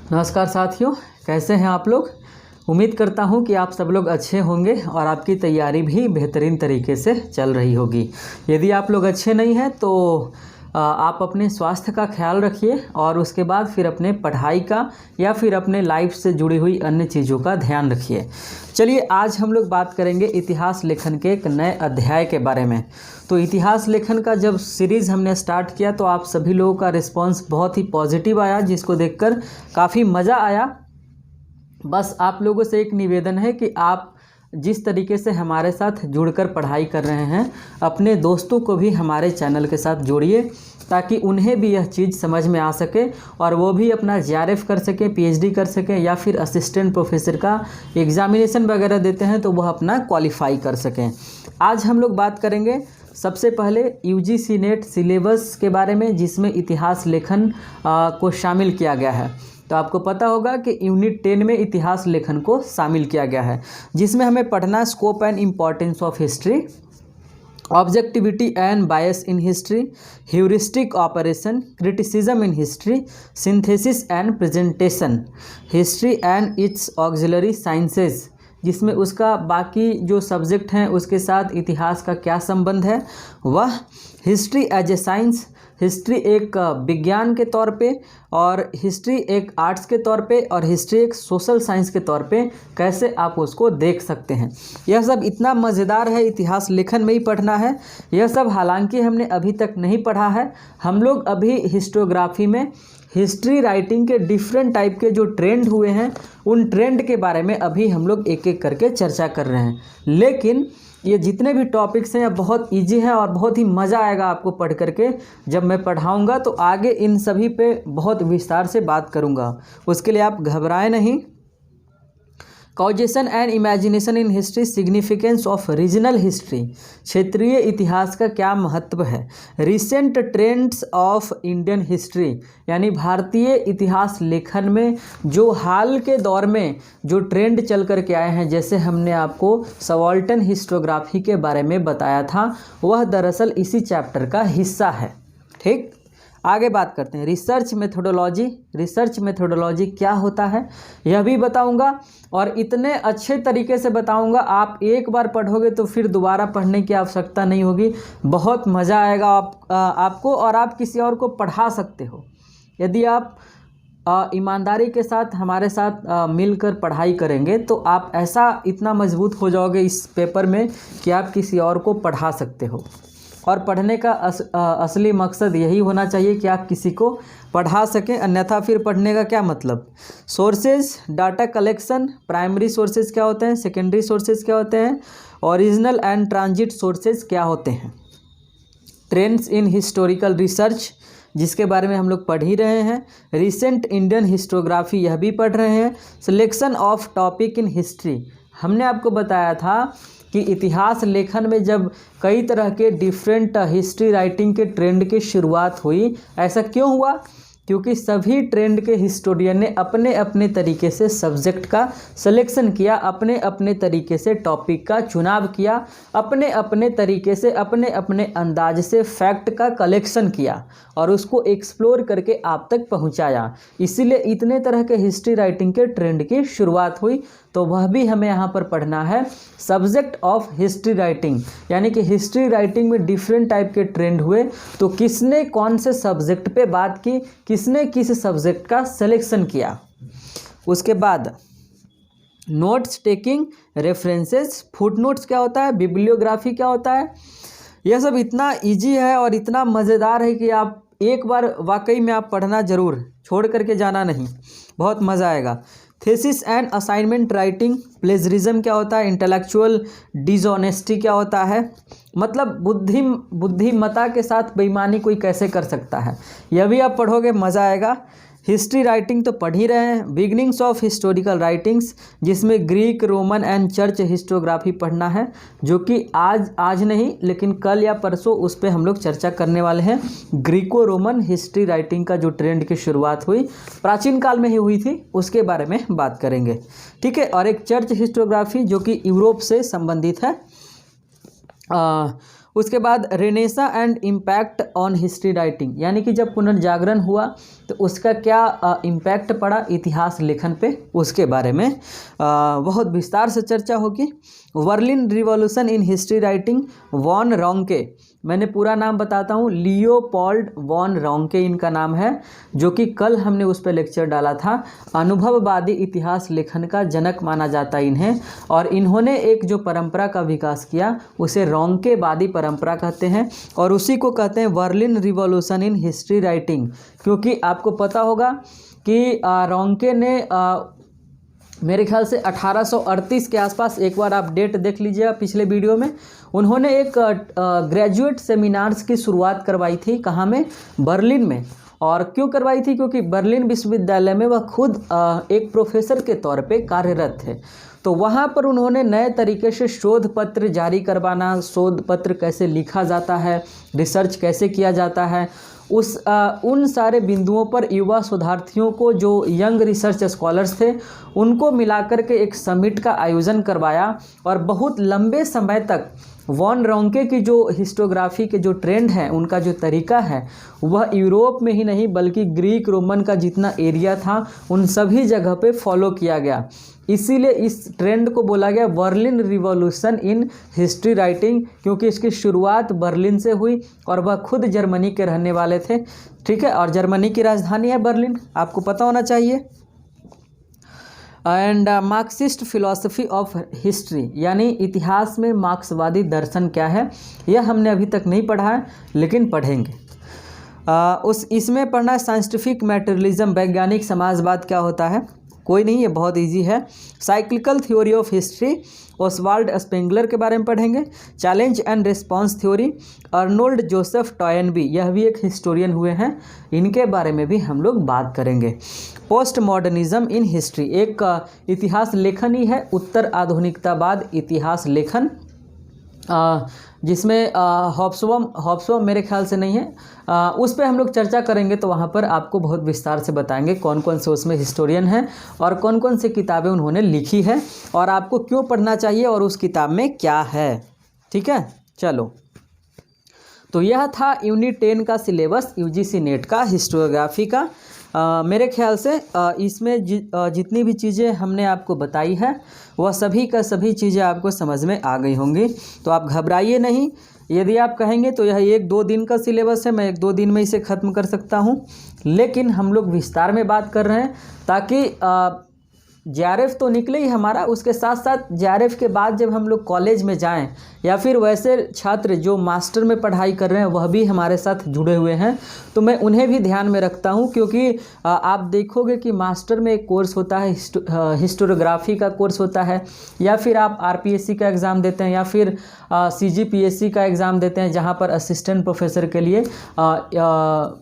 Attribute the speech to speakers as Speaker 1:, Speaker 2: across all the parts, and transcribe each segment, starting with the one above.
Speaker 1: नमस्कार साथियों, कैसे हैं आप लोग। उम्मीद करता हूं कि आप सब लोग अच्छे होंगे और आपकी तैयारी भी बेहतरीन तरीके से चल रही होगी। यदि आप लोग अच्छे नहीं हैं तो आप अपने स्वास्थ्य का ख्याल रखिए और उसके बाद फिर अपने पढ़ाई का या फिर अपने लाइफ से जुड़ी हुई अन्य चीज़ों का ध्यान रखिए। चलिए आज हम लोग बात करेंगे इतिहास लेखन के एक नए अध्याय के बारे में। तो इतिहास लेखन का जब सीरीज़ हमने स्टार्ट किया तो आप सभी लोगों का रिस्पांस बहुत ही पॉजिटिव आया, जिसको देखकर काफ़ी मज़ा आया। बस आप लोगों से एक निवेदन है कि आप जिस तरीके से हमारे साथ जुड़कर पढ़ाई कर रहे हैं, अपने दोस्तों को भी हमारे चैनल के साथ जोड़िए ताकि उन्हें भी यह चीज़ समझ में आ सके और वो भी अपना JRF कर सके, PhD कर सके या फिर असिस्टेंट प्रोफेसर का एग्ज़ामिनेशन वगैरह देते हैं तो वह अपना क्वालिफाई कर सकें। आज हम लोग बात करेंगे सबसे पहले UGC नेट सिलेबस के बारे में, जिसमें इतिहास लेखन को शामिल किया गया है। तो आपको पता होगा कि यूनिट 10 में इतिहास लेखन को शामिल किया गया है, जिसमें हमें पढ़ना scope and importance of history, objectivity and bias in history, heuristic operation, criticism in history, synthesis and presentation, history and it's auxiliary sciences, जिसमें उसका बाकी जो सब्जेक्ट हैं उसके साथ इतिहास का क्या संबंध है, वह history as a science, history एक विज्ञान के तौर पे और हिस्ट्री एक आर्ट्स के तौर पे और हिस्ट्री एक सोशल साइंस के तौर पे कैसे आप उसको देख सकते हैं। यह सब इतना मज़ेदार है, इतिहास लेखन में ही पढ़ना है। यह सब हालांकि हमने अभी तक नहीं पढ़ा है। हम लोग अभी हिस्टोग्राफी में हिस्ट्री राइटिंग के डिफरेंट टाइप के जो ट्रेंड हुए हैं उन ट्रेंड के बारे में अभी हम लोग एक एक करके चर्चा कर रहे हैं। लेकिन ये जितने भी टॉपिक्स हैं बहुत इजी हैं और बहुत ही मज़ा आएगा आपको पढ़ करके। जब मैं पढ़ाऊँगा तो आगे इन सभी पे बहुत विस्तार से बात करूँगा, उसके लिए आप घबराएं नहीं। Causation and imagination in history, significance of regional history, क्षेत्रीय इतिहास का क्या महत्व है, recent trends of Indian history, यानी भारतीय इतिहास लेखन में जो हाल के दौर में जो ट्रेंड चल कर के आए हैं, जैसे हमने आपको सबाल्टर्न हिस्टोग्राफी के बारे में बताया था, वह दरअसल इसी चैप्टर का हिस्सा है। ठीक, आगे बात करते हैं। रिसर्च मेथोडोलॉजी, रिसर्च मेथोडोलॉजी क्या होता है यह भी बताऊंगा और इतने अच्छे तरीके से बताऊंगा आप एक बार पढ़ोगे तो फिर दोबारा पढ़ने की आवश्यकता नहीं होगी। बहुत मज़ा आएगा आपको और आप किसी और को पढ़ा सकते हो। यदि आप ईमानदारी के साथ हमारे साथ मिलकर पढ़ाई करेंगे तो आप ऐसा इतना मजबूत हो जाओगे इस पेपर में कि आप किसी और को पढ़ा सकते हो। और पढ़ने का असली मकसद यही होना चाहिए कि आप किसी को पढ़ा सकें, अन्यथा फिर पढ़ने का क्या मतलब। Sources, data collection, primary sources क्या होते हैं, सेकेंडरी सोर्सेज क्या होते हैं, ओरिजिनल एंड ट्रांजिट सोर्सेज क्या होते हैं, ट्रेंड्स इन हिस्टोरिकल रिसर्च जिसके बारे में हम लोग पढ़ ही रहे हैं, रिसेंट इंडियन हिस्टोग्राफी यह भी पढ़ रहे हैं, selection of topic in history. हमने आपको बताया था कि इतिहास लेखन में जब कई तरह के डिफरेंट हिस्ट्री राइटिंग के ट्रेंड की शुरुआत हुई, ऐसा क्यों हुआ? क्योंकि सभी ट्रेंड के हिस्टोरियन ने अपने अपने तरीके से सब्जेक्ट का सिलेक्शन किया, अपने अपने तरीके से टॉपिक का चुनाव किया, अपने अपने तरीके से अपने अपने अंदाज से फैक्ट का कलेक्शन किया और उसको एक्सप्लोर करके आप तक पहुंचाया। इसीलिए इतने तरह के हिस्ट्री राइटिंग के ट्रेंड की शुरुआत हुई। तो वह भी हमें यहाँ पर पढ़ना है, सब्जेक्ट ऑफ हिस्ट्री राइटिंग, यानी कि हिस्ट्री राइटिंग में डिफरेंट टाइप के ट्रेंड हुए तो किसने कौन से सब्जेक्ट पे बात की, किसने किस सब्जेक्ट का सिलेक्शन किया। उसके बाद नोट्स टेकिंग, रेफरेंसेस, फुटनोट्स क्या होता है, बिब्लियोग्राफी क्या होता है। यह सब इतना इजी है और इतना मज़ेदार है कि आप एक बार वाकई में आप पढ़ना ज़रूर, छोड़ करके जाना नहीं, बहुत मज़ा आएगा। Thesis and assignment writing, plagiarism क्या होता है, इंटेलेक्चुअल डिसऑनेस्टी क्या होता है, मतलब बुद्धिमत्ता के साथ बेईमानी कोई कैसे कर सकता है, यह भी आप पढ़ोगे, मज़ा आएगा। हिस्ट्री राइटिंग तो पढ़ ही रहे हैं। बिगनिंग्स ऑफ हिस्टोरिकल राइटिंग्स, जिसमें Greek, Roman and church historiography पढ़ना है, जो कि आज नहीं लेकिन कल या परसों उस पर हम लोग चर्चा करने वाले हैं। ग्रीको रोमन हिस्ट्री राइटिंग का जो ट्रेंड की शुरुआत हुई प्राचीन काल में ही हुई थी, उसके बारे में बात करेंगे। ठीक है, और एक चर्च हिस्टोग्राफी जो कि यूरोप से संबंधित है। उसके बाद Renaissance and impact on history writing, यानी कि जब पुनर्जागरण हुआ तो उसका क्या इम्पैक्ट पड़ा इतिहास लेखन पे, उसके बारे में बहुत विस्तार से चर्चा होगी। Berlin revolution in history writing, von Ranke, मैंने पूरा नाम बताता हूँ, लियोपोल्ड वॉन रोंके इनका नाम है, जो कि कल हमने उस पर लेक्चर डाला था। अनुभववादी इतिहास लेखन का जनक माना जाता है इन्हें, और इन्होंने एक जो परंपरा का विकास किया उसे रोंकेवादी परंपरा कहते हैं, और उसी को कहते हैं Berlin revolution in history writing. क्योंकि आपको पता होगा कि रोंके ने मेरे ख्याल से 1838 के आसपास, एक बार आप डेट देख लीजिएगा पिछले वीडियो में, उन्होंने एक ग्रेजुएट सेमिनार्स की शुरुआत करवाई थी। कहाँ में? बर्लिन में। और क्यों करवाई थी? क्योंकि बर्लिन विश्वविद्यालय में वह खुद एक प्रोफेसर के तौर पे कार्यरत थे। तो वहाँ पर उन्होंने नए तरीके से शोध पत्र जारी करवाना, शोध पत्र कैसे लिखा जाता है, रिसर्च कैसे किया जाता है, उन सारे बिंदुओं पर युवा शोधार्थियों को, जो यंग रिसर्च स्कॉलर्स थे, उनको मिलाकर के एक समिट का आयोजन करवाया। और बहुत लंबे समय तक वॉन रोंके की जो हिस्टोग्राफी के जो ट्रेंड है, उनका जो तरीका है, वह यूरोप में ही नहीं बल्कि ग्रीक रोमन का जितना एरिया था उन सभी जगह पे फॉलो किया गया। इसीलिए इस ट्रेंड को बोला गया Berlin revolution in history writing, क्योंकि इसकी शुरुआत बर्लिन से हुई और वह खुद जर्मनी के रहने वाले थे। ठीक है, और जर्मनी की राजधानी है बर्लिन, आपको पता होना चाहिए। And Marxist philosophy of history, यानी इतिहास में मार्क्सवादी दर्शन क्या है, यह हमने अभी तक नहीं पढ़ा है लेकिन पढ़ेंगे। इसमें पढ़ना है साइंटिफिक मैटेरियलिज्म, वैज्ञानिक समाजवाद क्या होता है, कोई नहीं, ये बहुत इजी है। Cyclical theory of history, Oswald Spengler के बारे में पढ़ेंगे। Challenge and response theory, Arnold Joseph Toynbee, यह भी एक हिस्टोरियन हुए हैं, इनके बारे में भी हम लोग बात करेंगे। पोस्ट मॉडर्निज्म इन हिस्ट्री, एक इतिहास लेखन ही है, उत्तर आधुनिकतावाद इतिहास लेखन, जिसमें हॉब्सबॉम मेरे ख्याल से नहीं है, उस पर हम लोग चर्चा करेंगे। तो वहाँ पर आपको बहुत विस्तार से बताएंगे कौन कौन से उसमें हिस्टोरियन हैं और कौन कौन से किताबें उन्होंने लिखी है और आपको क्यों पढ़ना चाहिए और उस किताब में क्या है। ठीक है, चलो, तो यह था यूनिट 10 का सिलेबस, यूजीसी नेट का हिस्टोग्राफी का। मेरे ख्याल से इसमें जितनी भी चीज़ें हमने आपको बताई है वह सभी का सभी चीज़ें आपको समझ में आ गई होंगी। तो आप घबराइए नहीं, यदि आप कहेंगे तो यह 1-2 दिन का सिलेबस है, मैं 1-2 दिन में इसे ख़त्म कर सकता हूँ, लेकिन हम लोग विस्तार में बात कर रहे हैं ताकि जेआरएफ तो निकले ही हमारा, उसके साथ साथ जेआरएफ के बाद जब हम लोग कॉलेज में जाएं या फिर वैसे छात्र जो मास्टर में पढ़ाई कर रहे हैं वह भी हमारे साथ जुड़े हुए हैं, तो मैं उन्हें भी ध्यान में रखता हूं। क्योंकि आप देखोगे कि मास्टर में एक कोर्स होता है, हिस्टोग्राफी का कोर्स होता है, या फिर आप आरपीएससी का एग्ज़ाम देते हैं या फिर सीजीपीएससी का एग्ज़ाम देते हैं, जहां पर असिस्टेंट प्रोफेसर के लिए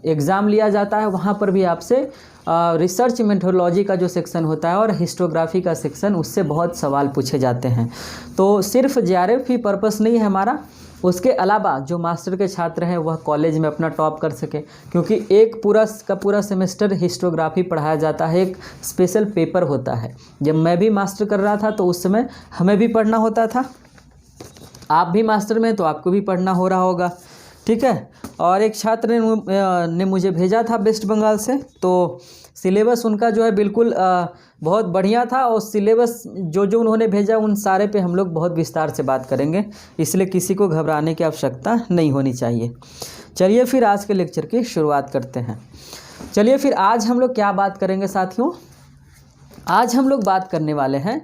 Speaker 1: एग्ज़ाम लिया जाता है। वहाँ पर भी आपसे रिसर्च मेथोडोलॉजी का जो सेक्शन होता है और हिस्टोग्राफी का सेक्शन, उससे बहुत सवाल पूछे जाते हैं। तो सिर्फ जेआरएफ ही पर्पस नहीं है हमारा, उसके अलावा जो मास्टर के छात्र हैं वह कॉलेज में अपना टॉप कर सके, क्योंकि एक पूरा सेमेस्टर हिस्टोग्राफी पढ़ाया जाता है, एक स्पेशल पेपर होता है। जब मैं भी मास्टर कर रहा था तो उस समय हमें भी पढ़ना होता था, आप भी मास्टर में तो आपको भी पढ़ना हो रहा होगा। ठीक है, और एक छात्र ने मुझे भेजा था वेस्ट बंगाल से, तो सिलेबस उनका जो है बिल्कुल बहुत बढ़िया था, और सिलेबस जो उन्होंने भेजा उन सारे पे हम लोग बहुत विस्तार से बात करेंगे, इसलिए किसी को घबराने की आवश्यकता नहीं होनी चाहिए। चलिए फिर आज के लेक्चर की शुरुआत करते हैं। चलिए फिर आज हम लोग क्या बात करेंगे साथियों, आज हम लोग बात करने वाले हैं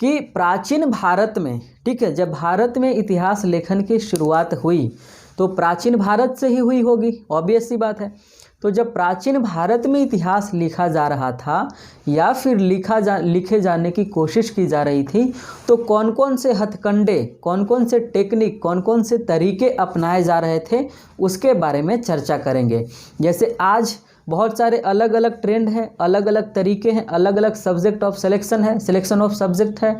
Speaker 1: कि प्राचीन भारत में, ठीक है, जब भारत में इतिहास लेखन की शुरुआत हुई तो प्राचीन भारत से ही हुई होगी, ऑब्वियस सी बात है। तो जब प्राचीन भारत में इतिहास लिखा जा रहा था या फिर लिखे जाने की कोशिश की जा रही थी, तो कौन कौन से हथकंडे, कौन कौन से टेक्निक, कौन कौन से तरीके अपनाए जा रहे थे, उसके बारे में चर्चा करेंगे। जैसे आज बहुत सारे अलग अलग ट्रेंड हैं, अलग अलग तरीके हैं, अलग अलग सब्जेक्ट ऑफ सिलेक्शन है, सिलेक्शन ऑफ सब्जेक्ट है,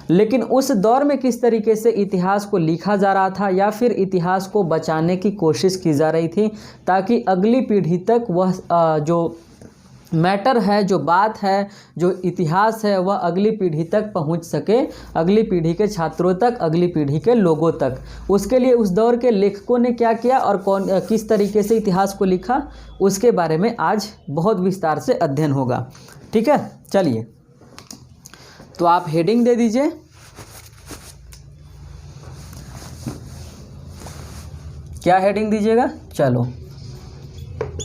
Speaker 1: लेकिन उस दौर में किस तरीके से इतिहास को लिखा जा रहा था या फिर इतिहास को बचाने की कोशिश की जा रही थी, ताकि अगली पीढ़ी तक वह जो मैटर है, जो बात है, जो इतिहास है, वह अगली पीढ़ी तक पहुंच सके, अगली पीढ़ी के छात्रों तक, अगली पीढ़ी के लोगों तक। उसके लिए उस दौर के लेखकों ने क्या किया और किस तरीके से इतिहास को लिखा, उसके बारे में आज बहुत विस्तार से अध्ययन होगा। ठीक है, चलिए तो आप हेडिंग दे दीजिए। क्या हेडिंग दीजिएगा? चलो,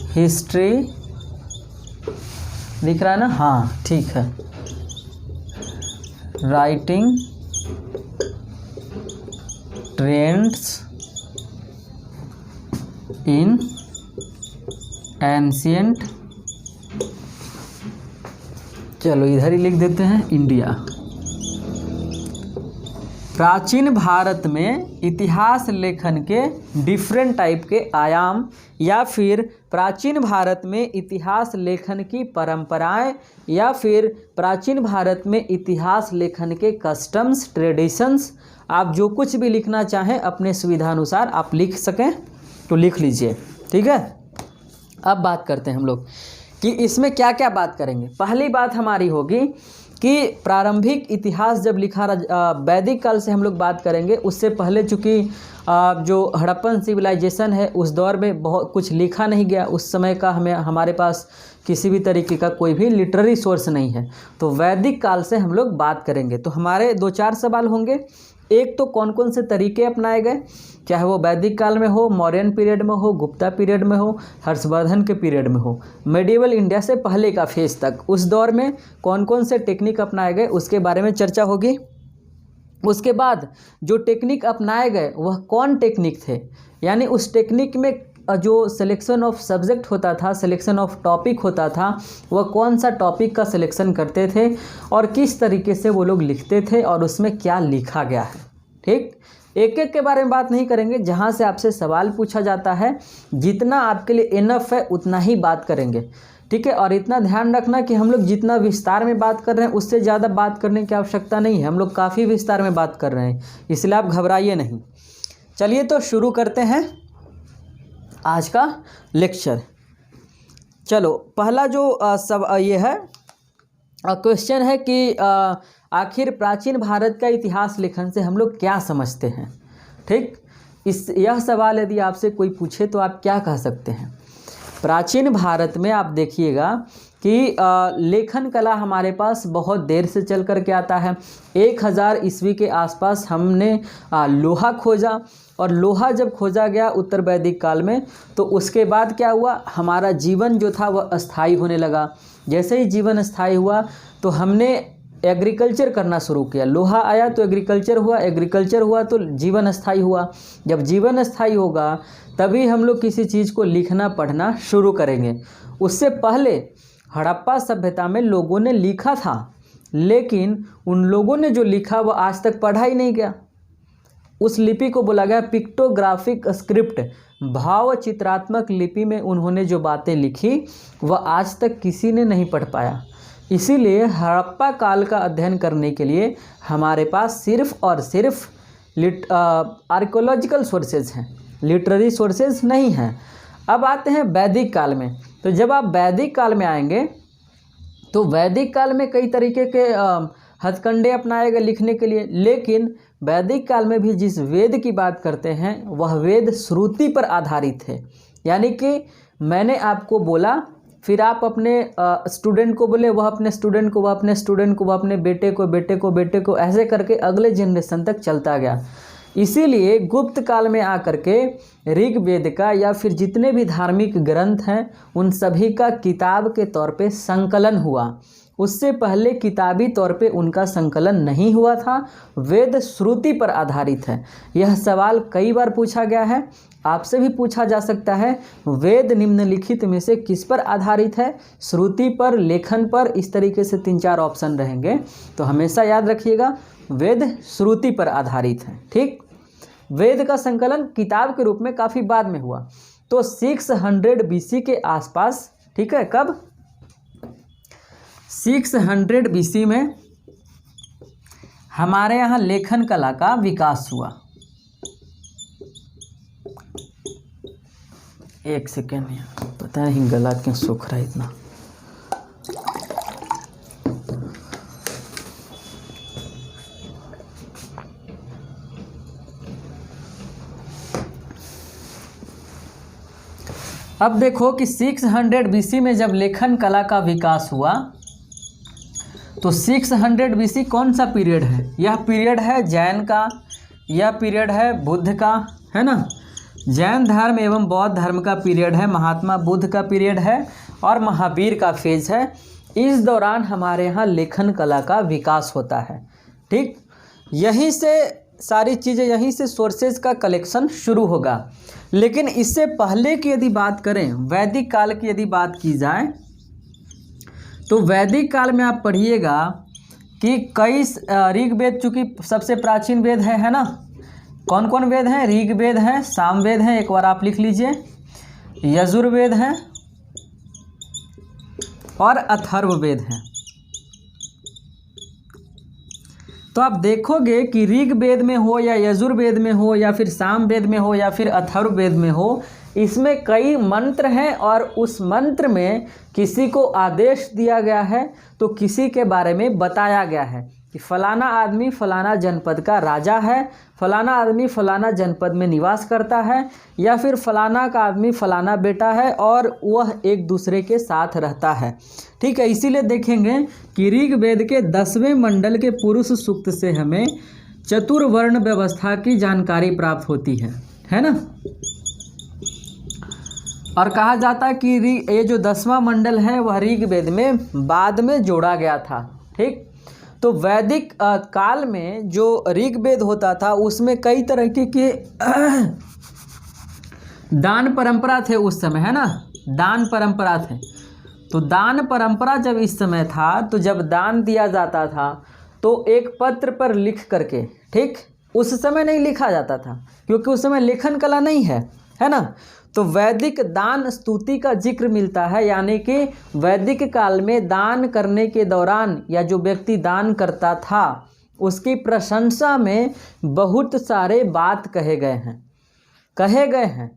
Speaker 1: हिस्ट्री दिख रहा है ना? हाँ ठीक है। राइटिंग ट्रेंड्स इन एंशिएंट, चलो इधर ही लिख देते हैं, इंडिया। प्राचीन भारत में इतिहास लेखन के डिफरेंट टाइप के आयाम, या फिर प्राचीन भारत में इतिहास लेखन की परंपराएं, या फिर प्राचीन भारत में इतिहास लेखन के कस्टम्स, ट्रेडिशंस, आप जो कुछ भी लिखना चाहें अपने सुविधानुसार आप लिख सकें तो लिख लीजिए। ठीक है, अब बात करते हैं हम लोग कि इसमें क्या क्या बात करेंगे। पहली बात हमारी होगी कि प्रारंभिक इतिहास जब लिखा, वैदिक काल से हम लोग बात करेंगे। उससे पहले चूँकि जो हड़प्पन सिविलाइजेशन है उस दौर में बहुत कुछ लिखा नहीं गया, उस समय का हमारे पास किसी भी तरीके का कोई भी लिटरेरी सोर्स नहीं है। तो वैदिक काल से हम लोग बात करेंगे तो हमारे 2-4 सवाल होंगे। एक तो कौन कौन से तरीके अपनाए गए, चाहे वो वैदिक काल में हो, मौर्यन पीरियड में हो, गुप्ता पीरियड में हो, हर्षवर्धन के पीरियड में हो, मेडिवल इंडिया से पहले का फेज तक, उस दौर में कौन कौन से टेक्निक अपनाए गए उसके बारे में चर्चा होगी। उसके बाद जो टेक्निक अपनाए गए वह कौन टेक्निक थे, यानी उस टेक्निक में जो सिलेक्शन ऑफ सब्जेक्ट होता था, सिलेक्शन ऑफ टॉपिक होता था, वह कौन सा टॉपिक का सिलेक्शन करते थे और किस तरीके से वो लोग लिखते थे और उसमें क्या लिखा गया है। ठीक, एक एक के बारे में बात नहीं करेंगे, जहाँ से आपसे सवाल पूछा जाता है जितना आपके लिए इनफ है उतना ही बात करेंगे। ठीक है, और इतना ध्यान रखना कि हम लोग जितना विस्तार में बात कर रहे हैं उससे ज़्यादा बात करने की आवश्यकता नहीं है, हम लोग काफ़ी विस्तार में बात कर रहे हैं, इसलिए आप घबराइए नहीं। चलिए तो शुरू करते हैं आज का लेक्चर। चलो, पहला जो सब ये है क्वेश्चन है कि आखिर प्राचीन भारत का इतिहास लेखन से हम लोग क्या समझते हैं। ठीक, यह सवाल यदि आपसे कोई पूछे तो आप क्या कह सकते हैं। प्राचीन भारत में आप देखिएगा कि लेखन कला हमारे पास बहुत देर से चल कर के आता है। 1000 ईस्वी के आसपास हमने लोहा खोजा, और लोहा जब खोजा गया उत्तर वैदिक काल में तो उसके बाद क्या हुआ, हमारा जीवन जो था वह अस्थाई होने लगा। जैसे ही जीवन अस्थाई हुआ तो हमने एग्रीकल्चर करना शुरू किया। लोहा आया तो एग्रीकल्चर हुआ, एग्रीकल्चर हुआ तो जीवन अस्थाई हुआ। जब जीवन अस्थाई होगा तभी हम लोग किसी चीज़ को लिखना पढ़ना शुरू करेंगे। उससे पहले हड़प्पा सभ्यता में लोगों ने लिखा था, लेकिन उन लोगों ने जो लिखा वह आज तक पढ़ा ही नहीं गया। उस लिपि को बोला गया पिक्टोग्राफिक स्क्रिप्ट, भाव चित्रात्मक लिपि में उन्होंने जो बातें लिखी वह आज तक किसी ने नहीं पढ़ पाया। इसीलिए हड़प्पा काल का अध्ययन करने के लिए हमारे पास सिर्फ और सिर्फ आर्कोलॉजिकल सोर्सेज हैं, लिटरेरी सोर्सेज नहीं हैं। अब आते हैं वैदिक काल में। तो जब आप वैदिक काल में आएंगे तो वैदिक काल में कई तरीके के हथकंडे अपनाए गए लिखने के लिए, लेकिन वैदिक काल में भी जिस वेद की बात करते हैं वह वेद श्रुति पर आधारित है। यानी कि मैंने आपको बोला, फिर आप अपने स्टूडेंट को बोले, वह अपने स्टूडेंट को, वह अपने स्टूडेंट को, वह अपने बेटे को, बेटे को, बेटे को, ऐसे करके अगले जनरेशन तक चलता गया। इसीलिए गुप्त काल में आकर के ऋग्वेद का या फिर जितने भी धार्मिक ग्रंथ हैं उन सभी का किताब के तौर पे संकलन हुआ। उससे पहले किताबी तौर पे उनका संकलन नहीं हुआ था, वेद श्रुति पर आधारित है। यह सवाल कई बार पूछा गया है, आपसे भी पूछा जा सकता है, वेद निम्नलिखित में से किस पर आधारित है, श्रुति पर, लेखन पर, इस तरीके से 3-4 ऑप्शन रहेंगे। तो हमेशा याद रखिएगा वेद श्रुति पर आधारित है। ठीक, वेद का संकलन किताब के रूप में काफ़ी बाद में हुआ, तो 600 BC के आसपास। ठीक है, कब? 600 BC में हमारे यहाँ लेखन कला का विकास हुआ। एक सेकेंड, पता नहीं गला क्यों सूख रहा है इतना। अब देखो कि 600 BC में जब लेखन कला का विकास हुआ तो 600 BC कौन सा पीरियड है? यह पीरियड है जैन का, यह पीरियड है बुद्ध का, है ना। जैन धर्म एवं बौद्ध धर्म का पीरियड है, महात्मा बुद्ध का पीरियड है और महावीर का फेज है। इस दौरान हमारे यहाँ लेखन कला का विकास होता है। ठीक, यहीं से सारी चीज़ें, यहीं से सोर्सेज का कलेक्शन शुरू होगा। लेकिन इससे पहले की यदि बात करें, वैदिक काल की यदि बात की जाए तो वैदिक काल में आप पढ़िएगा कि कई ऋग्वेद चूँकि सबसे प्राचीन वेद है ना। कौन कौन वेद हैं? ऋग्वेद है, सामवेद है, एक बार आप लिख लीजिए, यजुर्वेद है और अथर्ववेद है। तो आप देखोगे कि ऋग्वेद में हो या यजुर्वेद में हो या फिर सामवेद में हो या फिर अथर्ववेद में हो, इसमें कई मंत्र हैं और उस मंत्र में किसी को आदेश दिया गया है तो किसी के बारे में बताया गया है कि फलाना आदमी फलाना जनपद का राजा है, फलाना आदमी फलाना जनपद में निवास करता है, या फिर फलाना का आदमी फलाना बेटा है और वह एक दूसरे के साथ रहता है। ठीक है, इसीलिए देखेंगे कि ऋग्वेद के 10वें मंडल के पुरुष सूक्त से हमें चतुर्वर्ण व्यवस्था की जानकारी प्राप्त होती है ना। और कहा जाता है कि ये जो 10वां मंडल है वह ऋग्वेद में बाद में जोड़ा गया था। ठीक, तो वैदिक काल में जो ऋग्वेद होता था उसमें कई तरह के दान परंपरा थे उस समय, है ना। दान परंपरा थे। तो दान परंपरा जब इस समय था तो जब दान दिया जाता था तो एक पत्र पर लिख करके, ठीक, उस समय नहीं लिखा जाता था क्योंकि उस समय लेखन कला नहीं है ना। तो वैदिक दान स्तुति का जिक्र मिलता है, यानी कि वैदिक काल में दान करने के दौरान या जो व्यक्ति दान करता था उसकी प्रशंसा में बहुत सारे बात कहे गए हैं।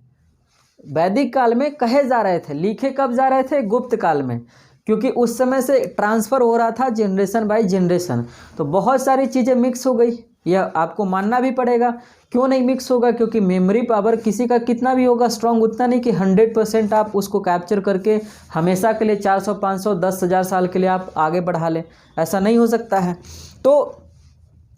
Speaker 1: वैदिक काल में कहे जा रहे थे, लिखे कब जा रहे थे? गुप्त काल में, क्योंकि उस समय से ट्रांसफ़र हो रहा था जनरेशन बाय जनरेशन। तो बहुत सारी चीज़ें मिक्स हो गई, यह आपको मानना भी पड़ेगा। क्यों नहीं मिक्स होगा? क्योंकि मेमोरी पावर किसी का कितना भी होगा स्ट्रांग, उतना नहीं कि 100% आप उसको कैप्चर करके हमेशा के लिए 400, 500, 10,000 साल के लिए आप आगे बढ़ा लें, ऐसा नहीं हो सकता है। तो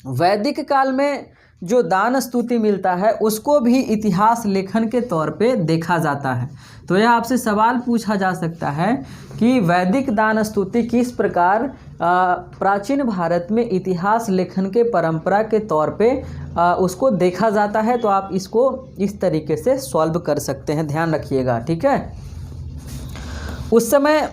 Speaker 1: वैदिक काल में जो दान स्तुति मिलता है उसको भी इतिहास लेखन के तौर पे देखा जाता है। तो यह आपसे सवाल पूछा जा सकता है कि वैदिक दान स्तुति किस प्रकार प्राचीन भारत में इतिहास लेखन के परंपरा के तौर पे उसको देखा जाता है। तो आप इसको इस तरीके से सॉल्व कर सकते हैं, ध्यान रखिएगा। ठीक है, उस समय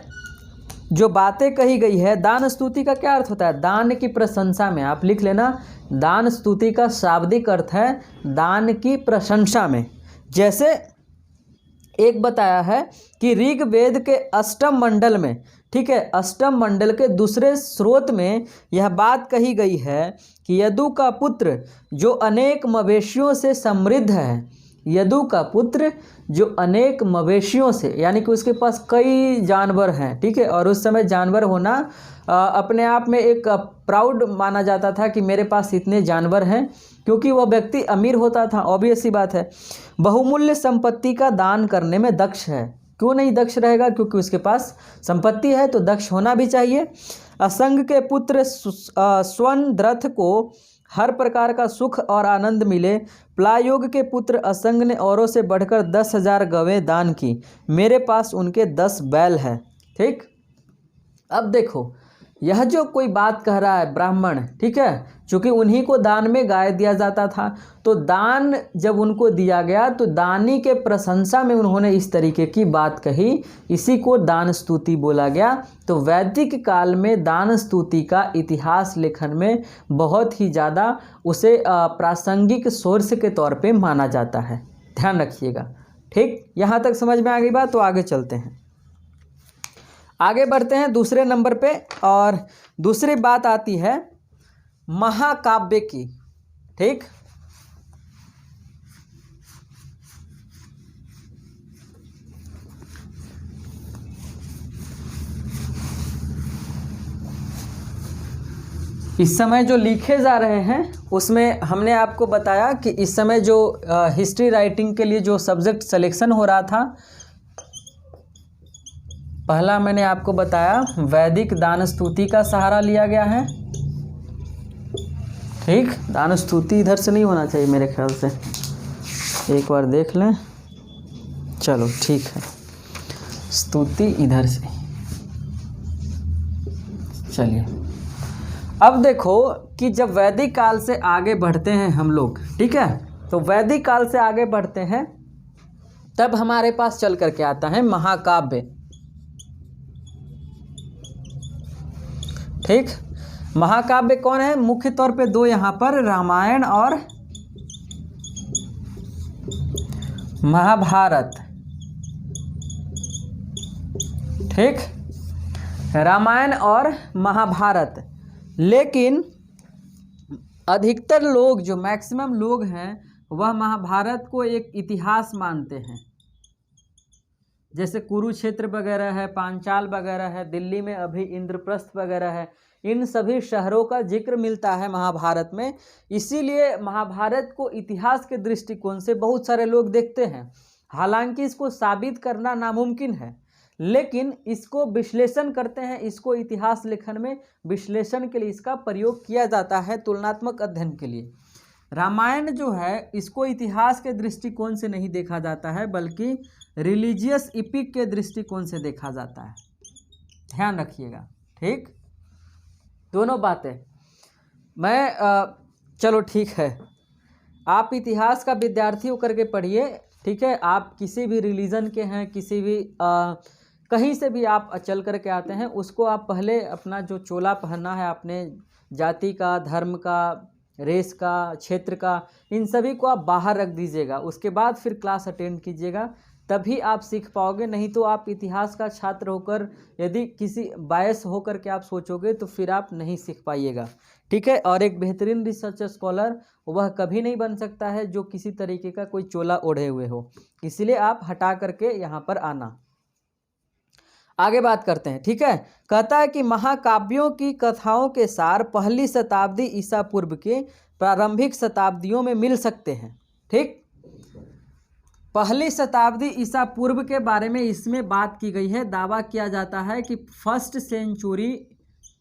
Speaker 1: जो बातें कही गई है, दान स्तुति का क्या अर्थ होता है? दान की प्रशंसा में, आप लिख लेना, दान स्तुति का शाब्दिक अर्थ है दान की प्रशंसा में। जैसे एक बताया है कि ऋग्वेद के अष्टम मंडल में, ठीक है, अष्टम मंडल के दूसरे स्रोत में यह बात कही गई है कि यदु का पुत्र जो अनेक मवेशियों से समृद्ध है, यदु का पुत्र जो अनेक मवेशियों से, यानी कि उसके पास कई जानवर हैं, ठीक है। और उस समय जानवर होना अपने आप में एक प्राउड माना जाता था कि मेरे पास इतने जानवर हैं, क्योंकि वह व्यक्ति अमीर होता था, ऑब्वियस सी बात है। बहुमूल्य संपत्ति का दान करने में दक्ष है। क्यों नहीं दक्ष रहेगा? क्योंकि उसके पास संपत्ति है, तो दक्ष होना भी चाहिए। असंग के पुत्र स्वनद्रथ को हर प्रकार का सुख और आनंद मिले। प्लायोग के पुत्र असंग ने औरों से बढ़कर 10,000 गवें दान की, मेरे पास उनके 10 बैल हैं। ठीक, अब देखो यह जो कोई बात कह रहा है ब्राह्मण, ठीक है, चूँकि उन्हीं को दान में गाय दिया जाता था, तो दान जब उनको दिया गया तो दानी के प्रशंसा में उन्होंने इस तरीके की बात कही, इसी को दान स्तुति बोला गया। तो वैदिक काल में दान स्तुति का इतिहास लेखन में बहुत ही ज़्यादा उसे प्रासंगिक सोर्स के तौर पे माना जाता है, ध्यान रखिएगा। ठीक, यहाँ तक समझ में आ गई बात? तो आगे चलते हैं, आगे बढ़ते हैं दूसरे नंबर पे। और दूसरी बात आती है महाकाव्य की। ठीक, इस समय जो लिखे जा रहे हैं उसमें हमने आपको बताया कि इस समय जो हिस्ट्री राइटिंग के लिए जो सब्जेक्ट सिलेक्शन हो रहा था पहला मैंने आपको बताया वैदिक दान स्तुति का सहारा लिया गया है। ठीक, दान स्तुति इधर से नहीं होना चाहिए मेरे ख्याल से, एक बार देख लें। चलो ठीक है, स्तुति इधर से। चलिए अब देखो कि जब वैदिक काल से आगे बढ़ते हैं हम लोग, ठीक है, तो वैदिक काल से आगे बढ़ते हैं तब हमारे पास चल करके आता है महाकाव्य। ठीक, महाकाव्य कौन है? मुख्य तौर पे दो यहाँ पर, रामायण और महाभारत। ठीक, रामायण और महाभारत। लेकिन अधिकतर लोग, जो मैक्सिमम लोग हैं, वह महाभारत को एक इतिहास मानते हैं। जैसे कुरुक्षेत्र वगैरह है, पांचाल वगैरह है, दिल्ली में अभी इंद्रप्रस्थ वगैरह है, इन सभी शहरों का जिक्र मिलता है महाभारत में। इसीलिए महाभारत को इतिहास के दृष्टिकोण से बहुत सारे लोग देखते हैं। हालांकि इसको साबित करना नामुमकिन है, लेकिन इसको विश्लेषण करते हैं। इसको इतिहास लेखन में विश्लेषण के लिए इसका प्रयोग किया जाता है, तुलनात्मक अध्ययन के लिए। रामायण जो है इसको इतिहास के दृष्टिकोण से नहीं देखा जाता है, बल्कि रिलीजियस इपिक के दृष्टिकोण से देखा जाता है। ध्यान रखिएगा। ठीक, दोनों बातें चलो ठीक है, आप इतिहास का विद्यार्थी होकर के पढ़िए। ठीक है, आप किसी भी रिलीजन के हैं, किसी भी कहीं से भी आप चल करके आते हैं, उसको आप पहले अपना जो चोला पहनना है, अपने जाति का, धर्म का, रेस का, क्षेत्र का, इन सभी को आप बाहर रख दीजिएगा। उसके बाद फिर क्लास अटेंड कीजिएगा, तभी आप सीख पाओगे। नहीं तो आप इतिहास का छात्र होकर यदि किसी बायस होकर के आप सोचोगे तो फिर आप नहीं सीख पाइएगा। ठीक है, और एक बेहतरीन रिसर्च स्कॉलर वह कभी नहीं बन सकता है जो किसी तरीके का कोई चोला ओढ़े हुए हो। इसलिए आप हटा करके यहाँ पर आना। आगे बात करते हैं। ठीक है, कहता है कि महाकाव्यों की कथाओं के सार पहली शताब्दी ईसा पूर्व के प्रारंभिक शताब्दियों में मिल सकते हैं। ठीक, पहली शताब्दी ईसा पूर्व के बारे में इसमें बात की गई है। दावा किया जाता है कि फर्स्ट सेंचुरी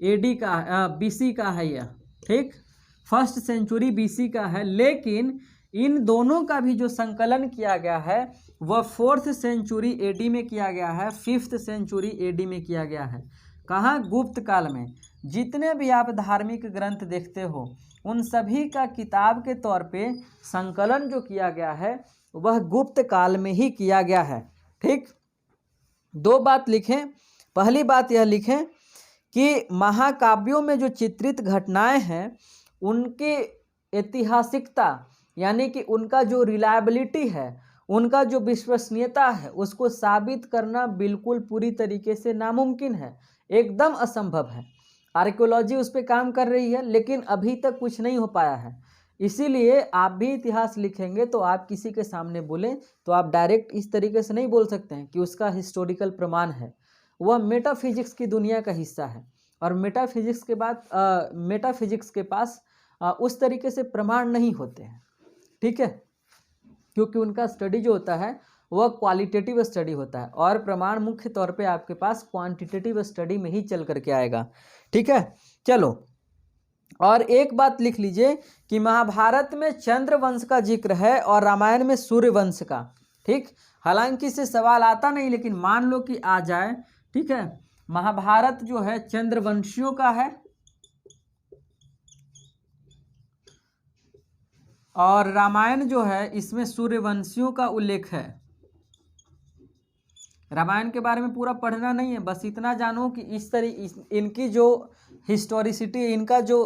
Speaker 1: एडी का बीसी का है यह। ठीक, फर्स्ट सेंचुरी बीसी का है, लेकिन इन दोनों का भी जो संकलन किया गया है वह फोर्थ सेंचुरी एडी में किया गया है, फिफ्थ सेंचुरी एडी में किया गया है। कहाँ? गुप्त काल में। जितने भी आप धार्मिक ग्रंथ देखते हो उन सभी का किताब के तौर पे संकलन जो किया गया है वह गुप्त काल में ही किया गया है। ठीक, दो बात लिखें। पहली बात यह लिखें कि महाकाव्यों में जो चित्रित घटनाएं हैं उनकी ऐतिहासिकता, यानी कि उनका जो रिलायबिलिटी है, उनका जो विश्वसनीयता है, उसको साबित करना बिल्कुल पूरी तरीके से नामुमकिन है, एकदम असंभव है। आर्कियोलॉजी उस पर काम कर रही है, लेकिन अभी तक कुछ नहीं हो पाया है। इसीलिए आप भी इतिहास लिखेंगे तो आप किसी के सामने बोलें तो आप डायरेक्ट इस तरीके से नहीं बोल सकते हैं कि उसका हिस्टोरिकल प्रमाण है। वह मेटाफिजिक्स की दुनिया का हिस्सा है, और मेटाफिजिक्स के बाद मेटाफिजिक्स के पास उस तरीके से प्रमाण नहीं होते हैं। ठीक है, क्योंकि उनका स्टडी जो होता है वह क्वालिटेटिव स्टडी होता है, और प्रमाण मुख्य तौर पे आपके पास क्वांटिटेटिव स्टडी में ही चल करके आएगा। ठीक है, चलो, और एक बात लिख लीजिए कि महाभारत में चंद्रवंश का जिक्र है और रामायण में सूर्यवंश का। ठीक, हालांकि इससे सवाल आता नहीं, लेकिन मान लो कि आ जाए। ठीक है, महाभारत जो है चंद्रवंशियों का है और रामायण जो है इसमें सूर्यवंशियों का उल्लेख है। रामायण के बारे में पूरा पढ़ना नहीं है, बस इतना जानो कि इनकी जो हिस्टोरिसिटी, इनका जो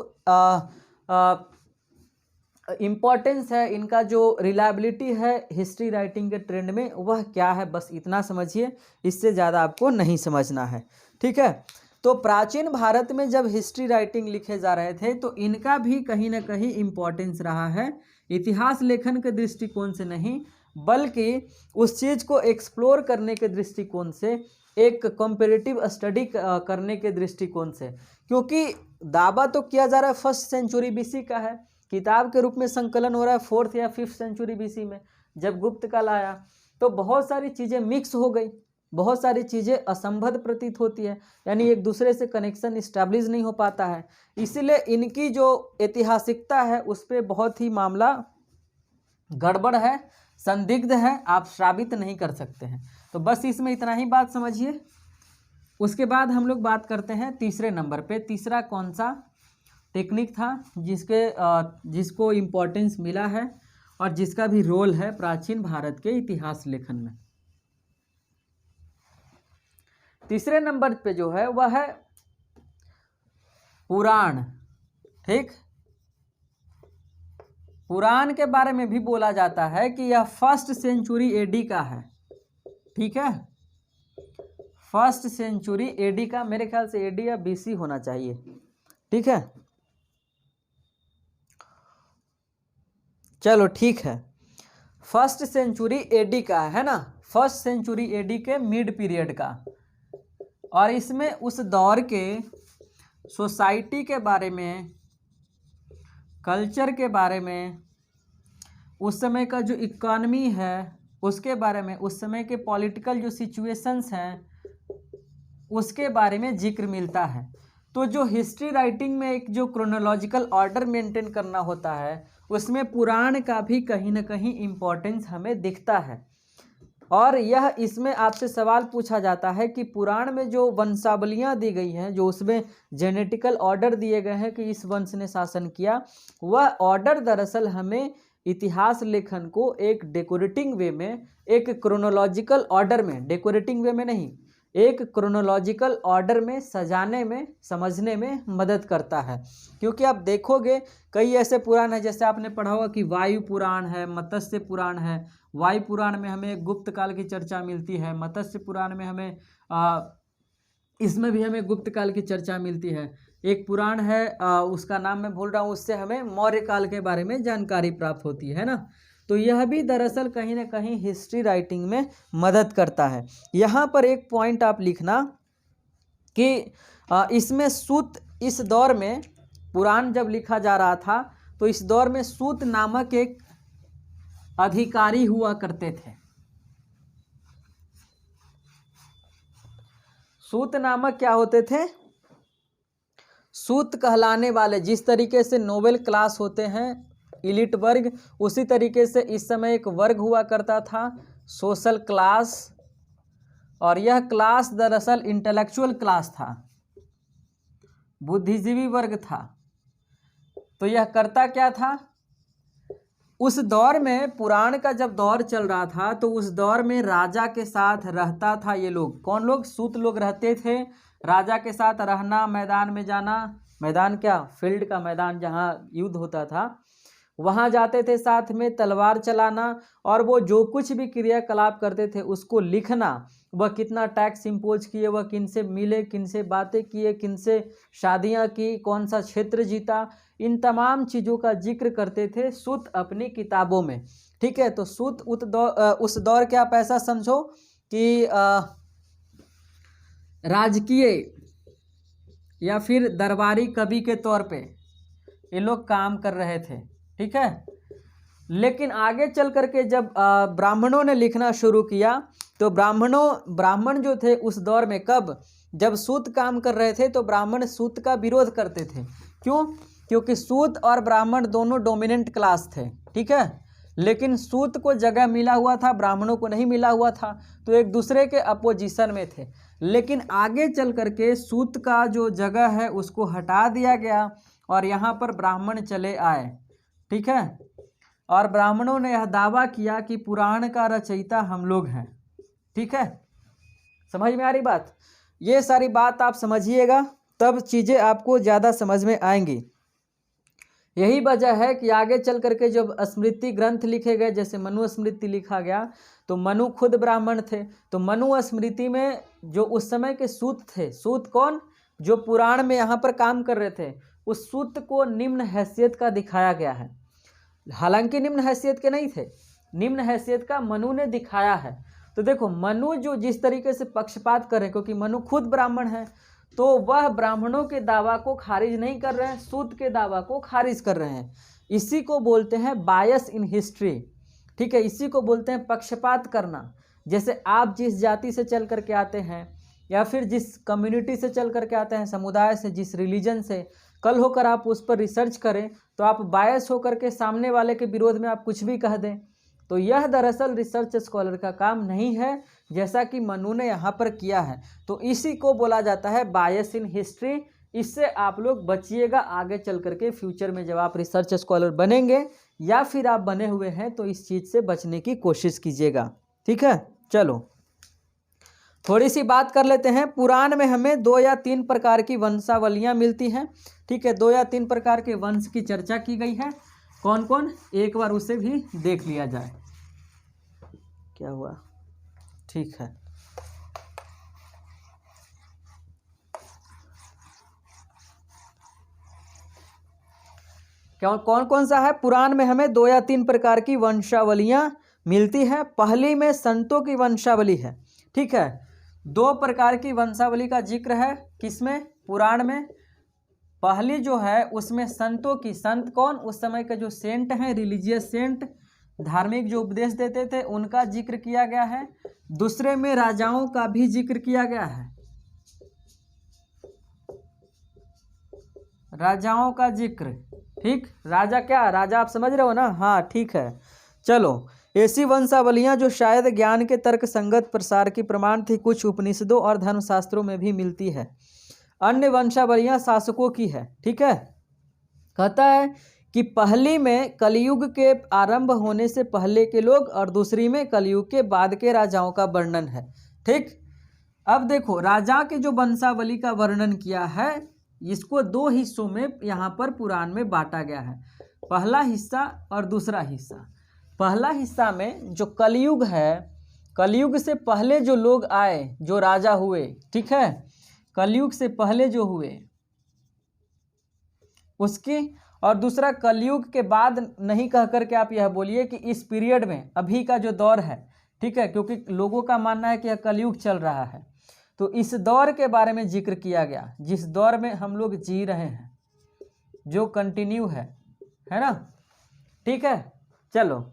Speaker 1: इम्पोर्टेंस है, इनका जो रिलायबिलिटी है हिस्ट्री राइटिंग के ट्रेंड में, वह क्या है, बस इतना समझिए। इससे ज़्यादा आपको नहीं समझना है। ठीक है, तो प्राचीन भारत में जब हिस्ट्री राइटिंग लिखे जा रहे थे तो इनका भी कहीं ना कहीं इम्पोर्टेंस रहा है, इतिहास लेखन के दृष्टिकोण से नहीं, बल्कि उस चीज़ को एक्सप्लोर करने के दृष्टिकोण से, एक कंपैरेटिव स्टडी करने के दृष्टिकोण से। क्योंकि दावा तो किया जा रहा है फर्स्ट सेंचुरी बीसी का है, किताब के रूप में संकलन हो रहा है फोर्थ या फिफ्थ सेंचुरी बीसी में। जब गुप्त काल आया तो बहुत सारी चीज़ें मिक्स हो गई, बहुत सारी चीज़ें असंबद्ध प्रतीत होती है, यानी एक दूसरे से कनेक्शन इस्टेब्लिश नहीं हो पाता है। इसीलिए इनकी जो ऐतिहासिकता है उस पर बहुत ही मामला गड़बड़ है, संदिग्ध है, आप साबित नहीं कर सकते हैं। तो बस इसमें इतना ही बात समझिए। उसके बाद हम लोग बात करते हैं तीसरे नंबर पे। तीसरा कौन सा टेक्निक था जिसको इम्पोर्टेंस मिला है और जिसका भी रोल है प्राचीन भारत के इतिहास लेखन में। तीसरे नंबर पे जो है वह है पुराण। ठीक, पुराण के बारे में भी बोला जाता है कि यह 1st सेंचुरी एडी का है। ठीक है, 1st सेंचुरी एडी का, मेरे ख्याल से एडी या बीसी होना चाहिए। ठीक है, चलो ठीक है, 1st सेंचुरी एडी का है ना, 1st सेंचुरी एडी के मिड पीरियड का। और इसमें उस दौर के सोसाइटी के बारे में, कल्चर के बारे में, उस समय का जो इकॉनमी है उसके बारे में, उस समय के पॉलिटिकल जो सिचुएशंस हैं उसके बारे में जिक्र मिलता है। तो जो हिस्ट्री राइटिंग में एक जो क्रोनोलॉजिकल ऑर्डर मेंटेन करना होता है उसमें पुराण का भी कहीं ना कहीं इम्पोर्टेंस हमें दिखता है। और यह इसमें आपसे सवाल पूछा जाता है कि पुराण में जो वंशावलियां दी गई हैं, जो उसमें जेनेटिकल ऑर्डर दिए गए हैं कि इस वंश ने शासन किया, वह ऑर्डर दरअसल हमें इतिहास लेखन को एक डेकोरेटिंग वे में, एक क्रोनोलॉजिकल ऑर्डर में, डेकोरेटिंग वे में नहीं, एक क्रोनोलॉजिकल ऑर्डर में सजाने में, समझने में मदद करता है। क्योंकि आप देखोगे कई ऐसे पुराण हैं, जैसे आपने पढ़ा होगा कि वायु पुराण है, मत्स्य पुराण है। वायु पुराण में हमें गुप्त काल की चर्चा मिलती है, मत्स्य पुराण में हमें इसमें भी हमें गुप्त काल की चर्चा मिलती है। एक पुराण है उसका नाम मैं भूल रहा हूँ, उससे हमें मौर्य काल के बारे में जानकारी प्राप्त होती है ना। तो यह भी दरअसल कहीं ना कहीं हिस्ट्री राइटिंग में मदद करता है। यहाँ पर एक पॉइंट आप लिखना कि इसमें सूत, इस दौर में पुराण जब लिखा जा रहा था तो इस दौर में सूत नामक एक अधिकारी हुआ करते थे। सूत नामक क्या होते थे? सूत कहलाने वाले, जिस तरीके से नोबेल क्लास होते हैं, इलिट वर्ग, उसी तरीके से इस समय एक वर्ग हुआ करता था, सोशल क्लास। और यह क्लास दरअसल इंटेलेक्चुअल क्लास था, बुद्धिजीवी वर्ग था। तो यह करता क्या था? उस दौर में, पुराण का जब दौर चल रहा था तो उस दौर में राजा के साथ रहता था ये लोग। कौन लोग? सूत लोग रहते थे। राजा के साथ रहना, मैदान में जाना, मैदान क्या, फील्ड का मैदान जहाँ युद्ध होता था वहाँ जाते थे, साथ में तलवार चलाना, और वो जो कुछ भी क्रियाकलाप करते थे उसको लिखना। वह कितना टैक्स इम्पोज किए, वह किनसे मिले, किनसे बातें किए, किनसे शादियाँ की, कौन सा क्षेत्र जीता, इन तमाम चीज़ों का जिक्र करते थे सूत अपनी किताबों में। ठीक है, तो सूत उस दौर के आप ऐसा समझो कि राजकीय या फिर दरबारी कवि के तौर पे ये लोग काम कर रहे थे। ठीक है, लेकिन आगे चल करके जब ब्राह्मणों ने लिखना शुरू किया तो ब्राह्मण जो थे उस दौर में, कब? जब सूत काम कर रहे थे तो ब्राह्मण सूत का विरोध करते थे। क्यों? क्योंकि सूत और ब्राह्मण दोनों डोमिनेंट क्लास थे। ठीक है, लेकिन सूत को जगह मिला हुआ था, ब्राह्मणों को नहीं मिला हुआ था, तो एक दूसरे के अपोजिशन में थे। लेकिन आगे चल करके सूत का जो जगह है उसको हटा दिया गया और यहाँ पर ब्राह्मण चले आए। ठीक है, और ब्राह्मणों ने यह दावा किया कि पुराण का रचयिता हम लोग हैं। ठीक है, समझ में आ रही बात? ये सारी बात आप समझिएगा, तब चीज़ें आपको ज़्यादा समझ में आएंगी। यही वजह है कि आगे चल करके जब स्मृति ग्रंथ लिखे गए, जैसे मनु स्मृति लिखा गया, तो मनु खुद ब्राह्मण थे। तो मनु स्मृति में जो उस समय के सूत थे, सूत कौन? जो पुराण में यहाँ पर काम कर रहे थे, उस सूत को निम्न हैसियत का दिखाया गया है। हालांकि निम्न हैसियत के नहीं थे, निम्न हैसियत का मनु ने दिखाया है। तो देखो, मनु जो जिस तरीके से पक्षपात कर रहे हैं, क्योंकि मनु खुद ब्राह्मण है, तो वह ब्राह्मणों के दावा को खारिज नहीं कर रहे हैं, सूत के दावा को खारिज कर रहे हैं। इसी को बोलते हैं बायस इन हिस्ट्री। ठीक है, इसी को बोलते हैं पक्षपात करना। जैसे आप जिस जाति से चल करके आते हैं या फिर जिस कम्युनिटी से चल करके आते हैं, समुदाय से, जिस रिलीजन से, कल होकर आप उस पर रिसर्च करें तो आप बायस होकर के सामने वाले के विरोध में आप कुछ भी कह दें, तो यह दरअसल रिसर्च स्कॉलर का काम नहीं है, जैसा कि मनु ने यहाँ पर किया है। तो इसी को बोला जाता है बायस इन हिस्ट्री। इससे आप लोग बचिएगा आगे चल करके, फ्यूचर में जब आप रिसर्च स्कॉलर बनेंगे या फिर आप बने हुए हैं तो इस चीज़ से बचने की कोशिश कीजिएगा। ठीक है, चलो थोड़ी सी बात कर लेते हैं। पुराण में हमें 2 या 3 प्रकार की वंशावलियाँ मिलती हैं। ठीक है, 2 या 3 प्रकार के वंश की चर्चा की गई है। कौन कौन, एक बार उसे भी देख लिया जाए। क्या हुआ? ठीक है, क्या कौन कौन सा है? पुराण में हमें 2 या 3 प्रकार की वंशावलियाँ मिलती हैं। पहली में संतों की वंशावली है। ठीक है, 2 प्रकार की वंशावली का जिक्र है। किसमें? पुराण में। पहली जो है उसमें संतों की, संत कौन? उस समय के जो सेंट हैं, रिलीजियस सेंट, धार्मिक जो उपदेश देते थे, उनका जिक्र किया गया है। दूसरे में राजाओं का भी जिक्र किया गया है, राजाओं का जिक्र। ठीक, राजा क्या, राजा आप समझ रहे हो ना? हाँ ठीक है, चलो। ऐसी वंशावलियाँ जो शायद ज्ञान के तर्क संगत प्रसार की प्रमाण थी, कुछ उपनिषदों और धर्मशास्त्रों में भी मिलती है। अन्य वंशावलियाँ शासकों की है। ठीक है, कहता है कि पहली में कलयुग के आरंभ होने से पहले के लोग और दूसरी में कलयुग के बाद के राजाओं का वर्णन है। ठीक, अब देखो राजा के जो वंशावली का वर्णन किया है, इसको 2 हिस्सों में यहाँ पर पुराण में बांटा गया है, पहला हिस्सा और दूसरा हिस्सा। पहला हिस्सा में जो कलयुग है, कलयुग से पहले जो लोग आए, जो राजा हुए, ठीक है, कलयुग से पहले जो हुए उसकी, और दूसरा कलयुग के बाद नहीं कह करके आप यह बोलिए कि इस पीरियड में, अभी का जो दौर है, ठीक है, क्योंकि लोगों का मानना है कि यह कलयुग चल रहा है, तो इस दौर के बारे में जिक्र किया गया, जिस दौर में हम लोग जी रहे हैं, जो कंटिन्यू है ना। ठीक है, चलो,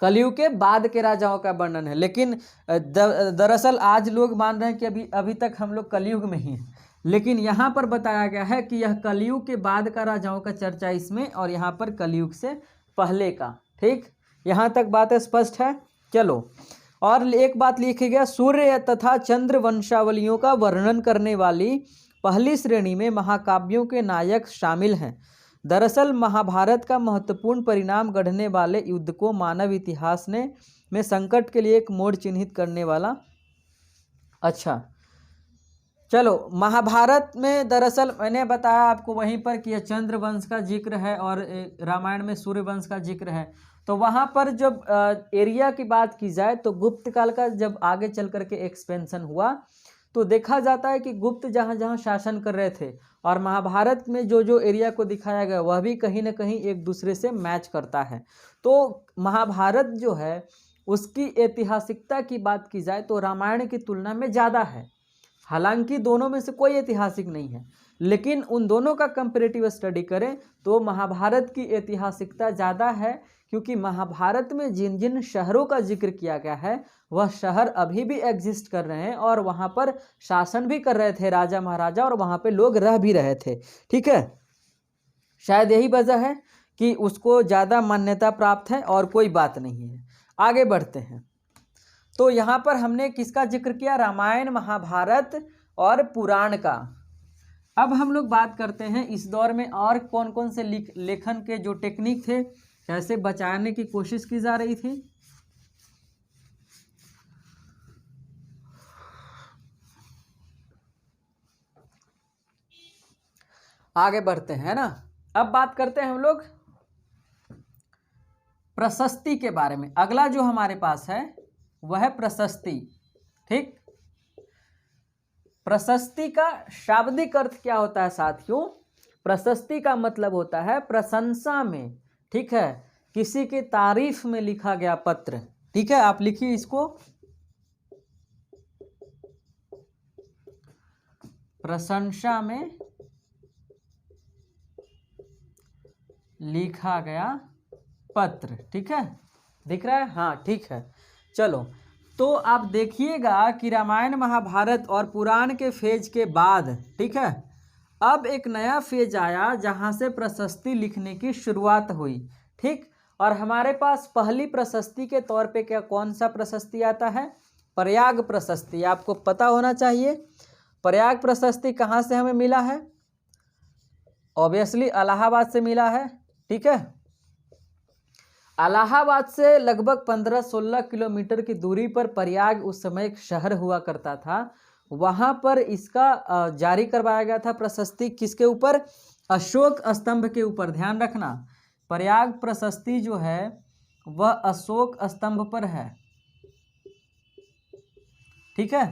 Speaker 1: कलयुग के बाद के राजाओं का वर्णन है, लेकिन दरअसल आज लोग मान रहे हैं कि अभी तक हम लोग कलयुग में ही हैं, लेकिन यहाँ पर बताया गया है कि यह कलयुग के बाद का राजाओं का चर्चा इसमें, और यहाँ पर कलयुग से पहले का। ठीक, यहाँ तक बात स्पष्ट है। चलो, और एक बात लिखी गया, सूर्य तथा चंद्र वंशावलियों का वर्णन करने वाली पहली श्रेणी में महाकाव्यों के नायक शामिल हैं। दरअसल महाभारत का महत्वपूर्ण परिणाम गढ़ने वाले युद्ध को मानव इतिहास में संकट के लिए एक मोड़ चिन्हित करने वाला। अच्छा, चलो, महाभारत में दरअसल मैंने बताया आपको वहीं पर कि यह चंद्र वंश का जिक्र है और रामायण में सूर्य वंश का जिक्र है। तो वहाँ पर जब एरिया की बात की जाए तो गुप्त काल का जब आगे चल करके एक्सपेंशन हुआ तो देखा जाता है कि गुप्त जहाँ जहाँ शासन कर रहे थे, और महाभारत में जो जो एरिया को दिखाया गया वह भी कहीं ना कहीं एक दूसरे से मैच करता है। तो महाभारत जो है उसकी ऐतिहासिकता की बात की जाए तो रामायण की तुलना में ज़्यादा है। हालांकि दोनों में से कोई ऐतिहासिक नहीं है, लेकिन उन दोनों का कंपैरेटिव स्टडी करें तो महाभारत की ऐतिहासिकता ज़्यादा है, क्योंकि महाभारत में जिन जिन शहरों का जिक्र किया गया है वह शहर अभी भी एग्जिस्ट कर रहे हैं और वहाँ पर शासन भी कर रहे थे राजा महाराजा, और वहाँ पे लोग रह भी रहे थे। ठीक है, शायद यही वजह है कि उसको ज़्यादा मान्यता प्राप्त है, और कोई बात नहीं है। आगे बढ़ते हैं। तो यहाँ पर हमने किसका जिक्र किया? रामायण, महाभारत और पुराण का। अब हम लोग बात करते हैं इस दौर में और कौन कौन से लेखन के जो टेक्निक थे, कैसे बचाने की कोशिश की जा रही थी। आगे बढ़ते हैं ना। अब बात करते हैं हम लोग प्रशस्ति के बारे में। अगला जो हमारे पास है वह है प्रशस्ति। ठीक, प्रशस्ति का शाब्दिक अर्थ क्या होता है साथियों? प्रशस्ति का मतलब होता है प्रशंसा में, ठीक है, किसी की तारीफ में लिखा गया पत्र। ठीक है, आप लिखिए इसको, प्रशंसा में लिखा गया पत्र। ठीक है, दिख रहा है? हाँ ठीक है, चलो। तो आप देखिएगा कि रामायण महाभारत और पुराण के फेज के बाद, ठीक है, अब एक नया फेज आया जहाँ से प्रशस्ति लिखने की शुरुआत हुई। ठीक, और हमारे पास पहली प्रशस्ति के तौर पे क्या कौन सा प्रशस्ति आता है? प्रयाग प्रशस्ति। आपको पता होना चाहिए प्रयाग प्रशस्ति कहाँ से हमें मिला है। ऑब्वियसली इलाहाबाद से मिला है। ठीक है, इलाहाबाद से लगभग 15-16 किलोमीटर की दूरी पर प्रयाग उस समय एक शहर हुआ करता था। वहाँ पर इसका जारी करवाया गया था प्रशस्ति। किसके ऊपर? अशोक स्तंभ के ऊपर। ध्यान रखना, प्रयाग प्रशस्ति जो है वह अशोक स्तंभ पर है। ठीक है,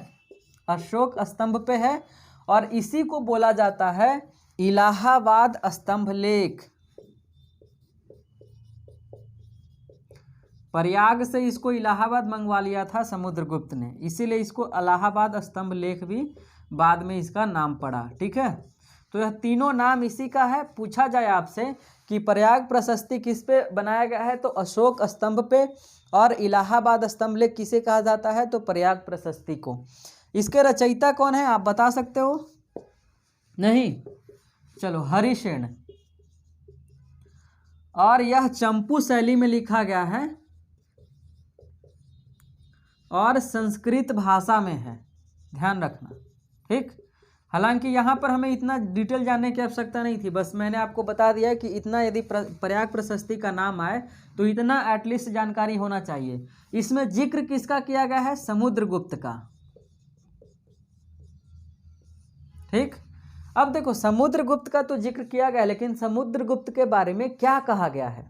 Speaker 1: अशोक स्तंभ पे है और इसी को बोला जाता है इलाहाबाद स्तंभ लेख। प्रयाग से इसको इलाहाबाद मंगवा लिया था समुद्रगुप्त ने, इसीलिए इसको इलाहाबाद स्तंभ लेख भी बाद में इसका नाम पड़ा। ठीक है, तो यह तीनों नाम इसी का है। पूछा जाए आपसे कि प्रयाग प्रशस्ति किस पे बनाया गया है, तो अशोक स्तंभ पे, और इलाहाबाद स्तंभ लेख किसे कहा जाता है, तो प्रयाग प्रशस्ति को। इसके रचयिता कौन है, आप बता सकते हो? नहीं, चलो, हरिसेन। और यह चंपू शैली में लिखा गया है और संस्कृत भाषा में है। ध्यान रखना। ठीक, हालांकि यहाँ पर हमें इतना डिटेल जानने की आवश्यकता नहीं थी, बस मैंने आपको बता दिया है कि इतना यदि प्रयाग प्रशस्ति का नाम आए तो इतना एटलीस्ट जानकारी होना चाहिए। इसमें जिक्र किसका किया गया है? समुद्रगुप्त का। ठीक, अब देखो, समुद्रगुप्त का तो जिक्र किया गया, लेकिन समुद्रगुप्त के बारे में क्या कहा गया है?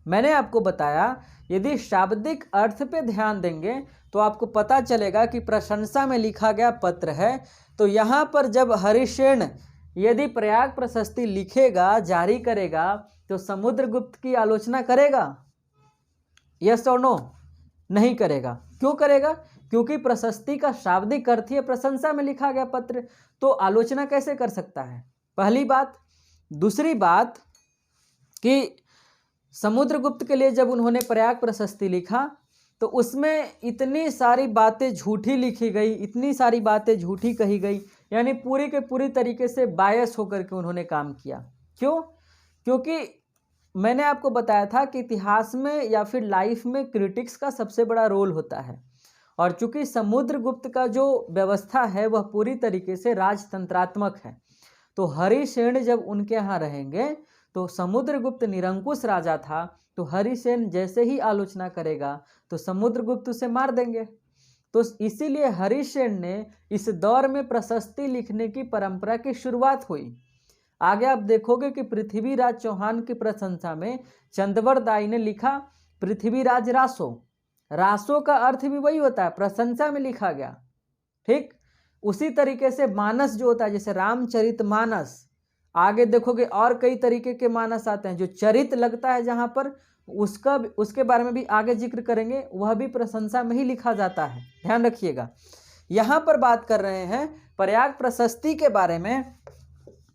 Speaker 1: मैंने आपको बताया, यदि शाब्दिक अर्थ पे ध्यान देंगे तो आपको पता चलेगा कि प्रशंसा में लिखा गया पत्र है। तो यहाँ पर जब हरिसेन यदि प्रयाग प्रशस्ति लिखेगा, जारी करेगा, तो समुद्रगुप्त की आलोचना करेगा? यस और नो? नहीं करेगा। क्यों करेगा? क्योंकि प्रशस्ति का शाब्दिक अर्थ है प्रशंसा में लिखा गया पत्र, तो आलोचना कैसे कर सकता है? पहली बात। दूसरी बात कि समुद्रगुप्त के लिए जब उन्होंने प्रयाग प्रशस्ति लिखा तो उसमें इतनी सारी बातें झूठी लिखी गई, इतनी सारी बातें झूठी कही गई, यानी पूरी के पूरी तरीके से बायस होकर के उन्होंने काम किया। क्यों? क्योंकि मैंने आपको बताया था कि इतिहास में या फिर लाइफ में क्रिटिक्स का सबसे बड़ा रोल होता है, और चूंकि समुद्रगुप्त का जो व्यवस्था है वह पूरी तरीके से राजतंत्रात्मक है, तो हरिसेन जब उनके यहाँ रहेंगे तो समुद्रगुप्त निरंकुश राजा था, तो हरिसेन जैसे ही आलोचना करेगा तो समुद्रगुप्त उसे मार देंगे। तो इसीलिए हरिसेन ने इस दौर में प्रशस्ति लिखने की परंपरा की शुरुआत हुई। आगे आप देखोगे कि पृथ्वीराज चौहान की प्रशंसा में चंदवर दाई ने लिखा पृथ्वीराज रासो। रासो का अर्थ भी वही होता है, प्रशंसा में लिखा गया। ठीक, उसी तरीके से मानस जो होता है, जैसे रामचरित मानस, आगे देखोगे और कई तरीके के मानस आते हैं, जो चरित लगता है जहाँ पर उसके बारे में भी आगे जिक्र करेंगे, वह भी प्रशंसा में ही लिखा जाता है। ध्यान रखिएगा। यहाँ पर बात कर रहे हैं प्रयाग प्रशस्ति के बारे में।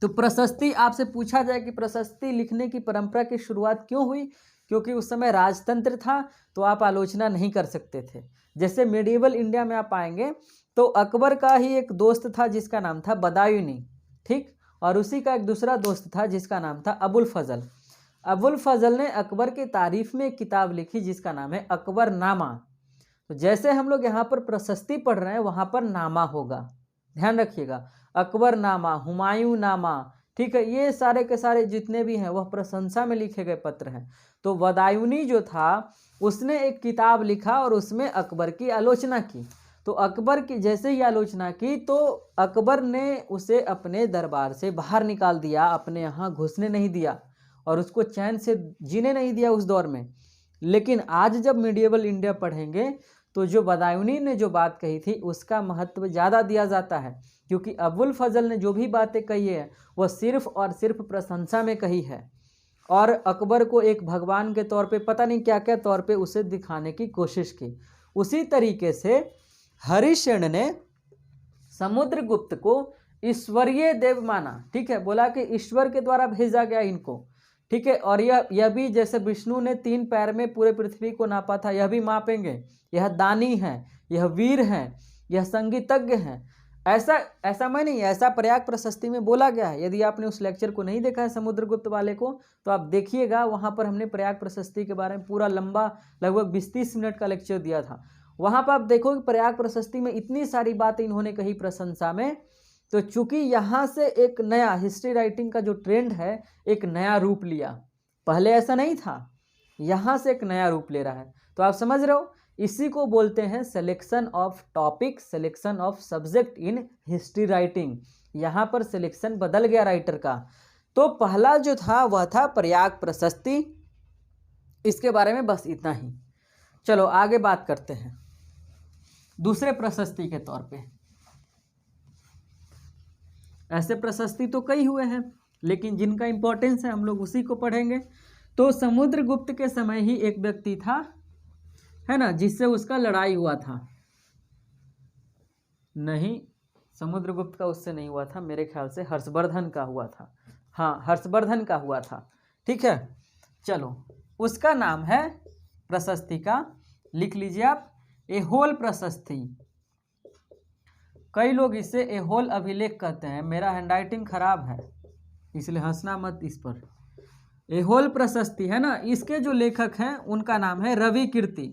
Speaker 1: तो प्रशस्ति, आपसे पूछा जाए कि प्रशस्ति लिखने की परंपरा की शुरुआत क्यों हुई? क्योंकि उस समय राजतंत्र था, तो आप आलोचना नहीं कर सकते थे। जैसे मेडिवल इंडिया में आप आएंगे तो अकबर का ही एक दोस्त था जिसका नाम था बदायूनी। ठीक, और उसी का एक दूसरा दोस्त था जिसका नाम था अबुल फजल। अबुल फजल ने अकबर की तारीफ में एक किताब लिखी जिसका नाम है अकबरनामा। तो जैसे हम लोग यहाँ पर प्रशस्ति पढ़ रहे हैं, वहाँ पर नामा होगा। ध्यान रखिएगा, अकबरनामा, हुमायूं नामा, ठीक है, ये सारे के सारे जितने भी हैं वह प्रशंसा में लिखे गए पत्र हैं। तो बदायूनी जो था उसने एक किताब लिखा और उसमें अकबर की आलोचना की। तो अकबर की जैसे ही आलोचना की तो अकबर ने उसे अपने दरबार से बाहर निकाल दिया, अपने यहाँ घुसने नहीं दिया और उसको चैन से जीने नहीं दिया उस दौर में। लेकिन आज जब मिडिएवल इंडिया पढ़ेंगे तो जो बदायूनी ने जो बात कही थी उसका महत्व ज़्यादा दिया जाता है, क्योंकि अबुल फजल ने जो भी बातें कही है वह सिर्फ और सिर्फ प्रशंसा में कही है, और अकबर को एक भगवान के तौर पे, पता नहीं क्या क्या तौर पे उसे दिखाने की कोशिश की। उसी तरीके से हरिसेन ने समुद्रगुप्त को ईश्वरीय देव माना। ठीक है, बोला कि ईश्वर के द्वारा भेजा गया इनको। ठीक है, और यह भी जैसे विष्णु ने 3 पैर में पूरे पृथ्वी को नापा था, यह भी मापेंगे, यह दानी है, यह वीर हैं, यह संगीतज्ञ हैं। ऐसा मैं नहीं, ऐसा प्रयाग प्रशस्ति में बोला गया है। यदि आपने उस लेक्चर को नहीं देखा है समुद्रगुप्त वाले को, तो आप देखिएगा, वहाँ पर हमने प्रयाग प्रशस्ति के बारे में पूरा लंबा लगभग 20-30 मिनट का लेक्चर दिया था। वहाँ पर आप देखो कि प्रयाग प्रशस्ति में इतनी सारी बातें इन्होंने कही प्रशंसा में। तो चूंकि यहाँ से एक नया हिस्ट्री राइटिंग का जो ट्रेंड है एक नया रूप लिया, पहले ऐसा नहीं था, यहाँ से एक नया रूप ले रहा है। तो आप समझ रहे हो, इसी को बोलते हैं selection of topic, selection of subject in history writing. यहाँ पर सिलेक्शन बदल गया राइटर का। तो पहला जो था वह था प्रयाग प्रशस्ति। इसके बारे में बस इतना ही। चलो आगे बात करते हैं दूसरे प्रशस्ति के तौर पे। ऐसे प्रशस्ति तो कई हुए हैं, लेकिन जिनका इंपॉर्टेंस है हम लोग उसी को पढ़ेंगे। तो समुद्रगुप्त के समय ही एक व्यक्ति था, है ना, जिससे उसका लड़ाई हुआ था। नहीं, समुद्रगुप्त का उससे नहीं हुआ था, मेरे ख्याल से हर्षवर्धन का हुआ था। हाँ, हर्षवर्धन का हुआ था। ठीक है, चलो उसका नाम है प्रशस्ति का, लिख लीजिए आप, एहोल प्रशस्ति। कई लोग इसे एहोल अभिलेख कहते हैं। मेरा हैंडराइटिंग खराब है इसलिए हंसना मत इस पर। एहोल प्रशस्ति है ना, इसके जो लेखक हैं उनका नाम है रवि कीर्ति।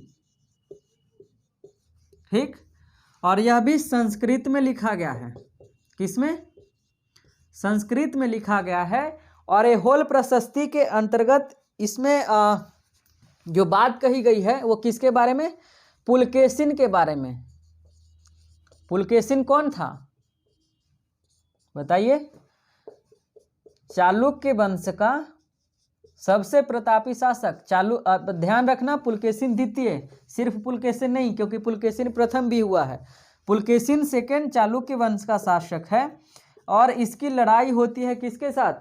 Speaker 1: ठीक, और यह भी संस्कृत में लिखा गया है। किसमें? संस्कृत में लिखा गया है। और एहोल प्रशस्ति के अंतर्गत इसमें जो बात कही गई है वो किसके बारे में? पुलकेशिन के बारे में। पुलकेशिन कौन था बताइए? चालुक्य वंश का सबसे प्रतापी शासक। ध्यान रखना, पुलकेशिन द्वितीय, सिर्फ पुलकेशिन नहीं, क्योंकि पुलकेशिन प्रथम भी हुआ है। पुलकेशिन सेकंड चालुक्य वंश का शासक है। और इसकी लड़ाई होती है किसके साथ?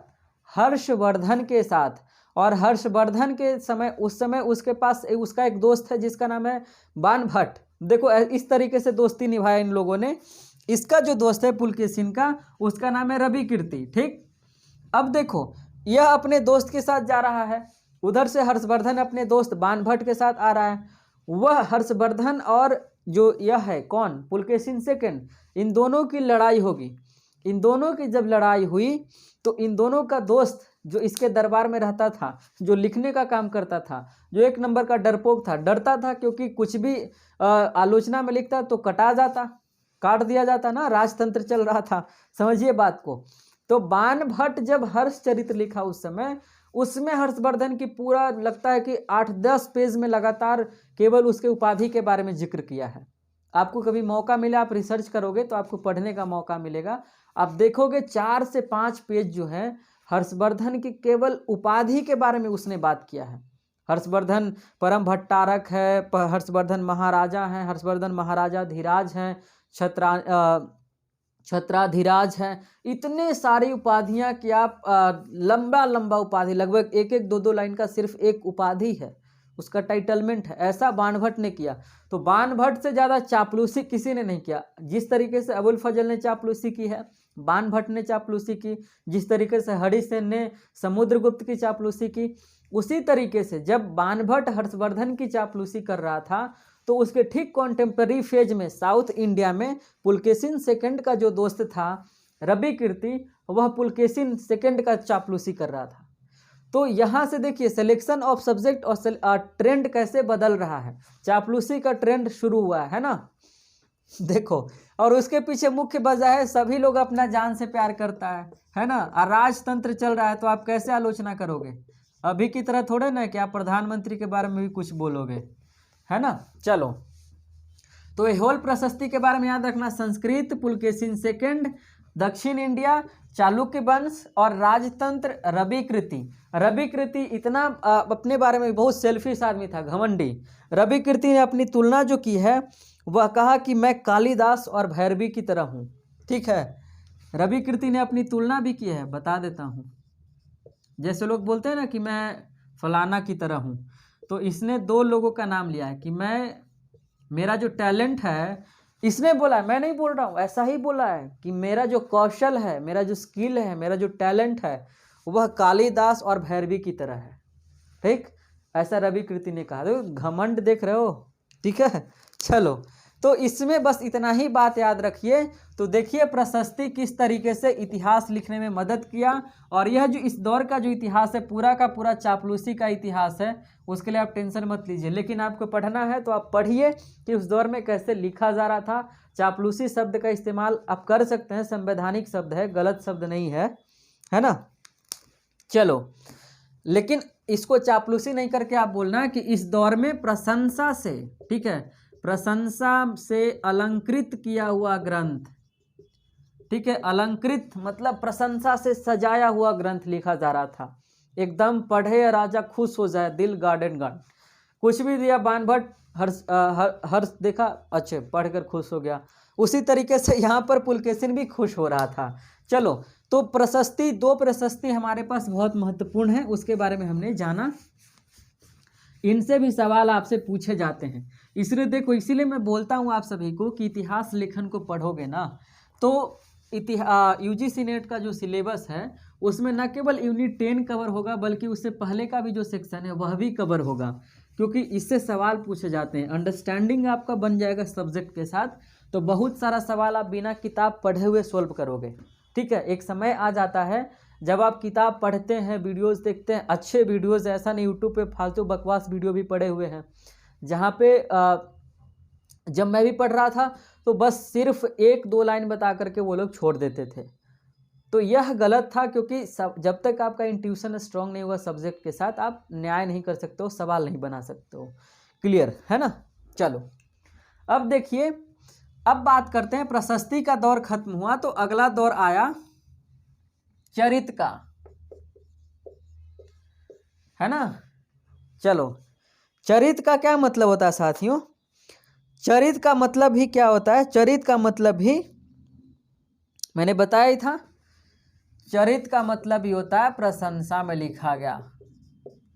Speaker 1: हर्षवर्धन के साथ। और हर्षवर्धन के समय, उस समय उसके पास उसका एक दोस्त है जिसका नाम है बाणभट्ट। देखो इस तरीके से दोस्ती निभाया इन लोगों ने। इसका जो दोस्त है पुलकेशिन का, उसका नाम है रवि कीर्ति। ठीक, अब देखो यह अपने दोस्त के साथ जा रहा है, उधर से हर्षवर्धन अपने दोस्त बाणभट्ट के साथ आ रहा है। वह हर्षवर्धन और जो यह है कौन? पुलकेशिन सेकंड, इन दोनों की लड़ाई होगी। इन दोनों की जब लड़ाई हुई तो इन दोनों का दोस्त जो इसके दरबार में रहता था, जो लिखने का काम करता था, जो एक नंबर का डरपोक था, डरता था क्योंकि कुछ भी आलोचना में लिखता तो कटा जाता, काट दिया जाता ना, राजतंत्र चल रहा था, समझिए बात को। तो बाणभट्ट जब हर्षचरित्र लिखा उस समय, उसमें हर्षवर्धन की पूरा लगता है कि 8-10 पेज में लगातार केवल उसके उपाधि के बारे में जिक्र किया है। आपको कभी मौका मिला, आप रिसर्च करोगे तो आपको पढ़ने का मौका मिलेगा। आप देखोगे 4 से 5 पेज जो है हर्षवर्धन की केवल उपाधि के बारे में उसने बात किया है। हर्षवर्धन परम भट्टारक है, हर्षवर्धन महाराजा हैं, हर्षवर्धन महाराजा धीराज हैं, छत्राधिराज हैं। इतने सारी उपाधियां कि आप लंबा लंबा उपाधि, लगभग 1-2 लाइन का सिर्फ एक उपाधि है, उसका टाइटलमेंट है। ऐसा बाणभट्ट ने किया। तो बाणभट्ट से ज़्यादा चापलूसी किसी ने नहीं किया। जिस तरीके से अबुल फजल ने चापलूसी की है, बाणभट्ट ने चापलूसी की। जिस तरीके से हरिसेन ने समुद्रगुप्त की चापलूसी की, उसी तरीके से जब बाणभट्ट हर्षवर्धन की चापलूसी कर रहा था तो उसके ठीक कॉन्टेम्पररी फेज में साउथ इंडिया में पुलकेशिन सेकंड का जो दोस्त था रवि कीर्ति, वह पुलकेशिन सेकंड का चापलूसी कर रहा था। तो यहाँ से देखिए सिलेक्शन ऑफ सब्जेक्ट और ट्रेंड कैसे बदल रहा है। चापलूसी का ट्रेंड शुरू हुआ है ना, देखो। और उसके पीछे मुख्य वजह है सभी लोग अपना जान से प्यार करता है ना। और राजतंत्र चल रहा है तो आप कैसे आलोचना करोगे? अभी की तरह थोड़े ना कि आप प्रधानमंत्री के बारे में भी कुछ बोलोगे, है ना। चलो, तो एहोल प्रशस्ति के बारे में याद रखना, संस्कृत, पुलकेशिन सेकंड, दक्षिण इंडिया, चालुक्य वंश और राजतंत्र, रवि कीर्ति। रवि कीर्ति इतना अपने बारे में बहुत सेल्फिश आदमी था, घमंडी। रवि कीर्ति ने अपनी तुलना जो की है वह कहा कि मैं कालिदास और भैरवी की तरह हूँ। ठीक है, रवि कीर्ति ने अपनी तुलना भी की है, बता देता हूँ। जैसे लोग बोलते हैं ना कि मैं फलाना की तरह हूँ, तो इसने 2 लोगों का नाम लिया है कि मेरा जो टैलेंट है, इसने बोला है, मैं नहीं बोल रहा हूँ, ऐसा ही बोला है कि मेरा जो कौशल है, मेरा जो स्किल है, मेरा जो टैलेंट है वह कालिदास और भैरवी की तरह है। ठीक, ऐसा रवि कीर्ति ने कहा। तो घमंड देख रहे हो, ठीक है। चलो तो इसमें बस इतना ही बात याद रखिए। तो देखिए प्रशस्ति किस तरीके से इतिहास लिखने में मदद किया, और यह जो इस दौर का जो इतिहास है पूरा का पूरा चापलूसी का इतिहास है, उसके लिए आप टेंशन मत लीजिए। लेकिन आपको पढ़ना है तो आप पढ़िए कि उस दौर में कैसे लिखा जा रहा था। चापलूसी शब्द का इस्तेमाल आप कर सकते हैं, संवैधानिक शब्द है, गलत शब्द नहीं है ना। चलो, लेकिन इसको चापलूसी नहीं करके आप बोलना कि इस दौर में प्रशंसा से, ठीक है, प्रशंसा से अलंकृत किया हुआ ग्रंथ, ठीक है, अलंकृत मतलब प्रशंसा से सजाया हुआ ग्रंथ लिखा जा रहा था। एकदम पढ़े राजा खुश हो जाए, दिल गार्डन गार्ड, कुछ भी दिया बाणभट्ट, हर्ष देखा, अच्छे पढ़कर खुश हो गया। उसी तरीके से यहाँ पर पुलकेशिन भी खुश हो रहा था। चलो, तो प्रशस्ति, दो प्रशस्ति हमारे पास बहुत महत्वपूर्ण है, उसके बारे में हमने जाना। इनसे भी सवाल आपसे पूछे जाते हैं, इसलिए देखो, इसीलिए मैं बोलता हूँ आप सभी को कि इतिहास लेखन को पढ़ोगे ना तो यूजीसी नेट का जो सिलेबस है उसमें न केवल यूनिट 10 कवर होगा, बल्कि उससे पहले का भी जो सेक्शन है वह भी कवर होगा, क्योंकि इससे सवाल पूछे जाते हैं। अंडरस्टैंडिंग आपका बन जाएगा सब्जेक्ट के साथ, तो बहुत सारा सवाल आप बिना किताब पढ़े हुए सोल्व करोगे। ठीक है, एक समय आ जाता है जब आप किताब पढ़ते हैं, वीडियोस देखते हैं, अच्छे वीडियोस, ऐसा नहीं यूट्यूब पे फालतू बकवास वीडियो भी पड़े हुए हैं, जहाँ पे जब मैं भी पढ़ रहा था तो बस सिर्फ 1-2 लाइन बता करके वो लोग छोड़ देते थे। तो यह गलत था, क्योंकि जब तक आपका इंट्यूशन स्ट्रांग नहीं हुआ सब्जेक्ट के साथ, आप न्याय नहीं कर सकते हो, सवाल नहीं बना सकते हो। क्लियर है ना। चलो, अब देखिए, अब बात करते हैं, प्रशस्ति का दौर खत्म हुआ तो अगला दौर आया चरित का, है ना। चलो, चरित का क्या मतलब होता है साथियों? चरित का मतलब ही क्या होता है? चरित का मतलब ही मैंने बताया ही था, चरित का मतलब ही होता है प्रशंसा में लिखा गया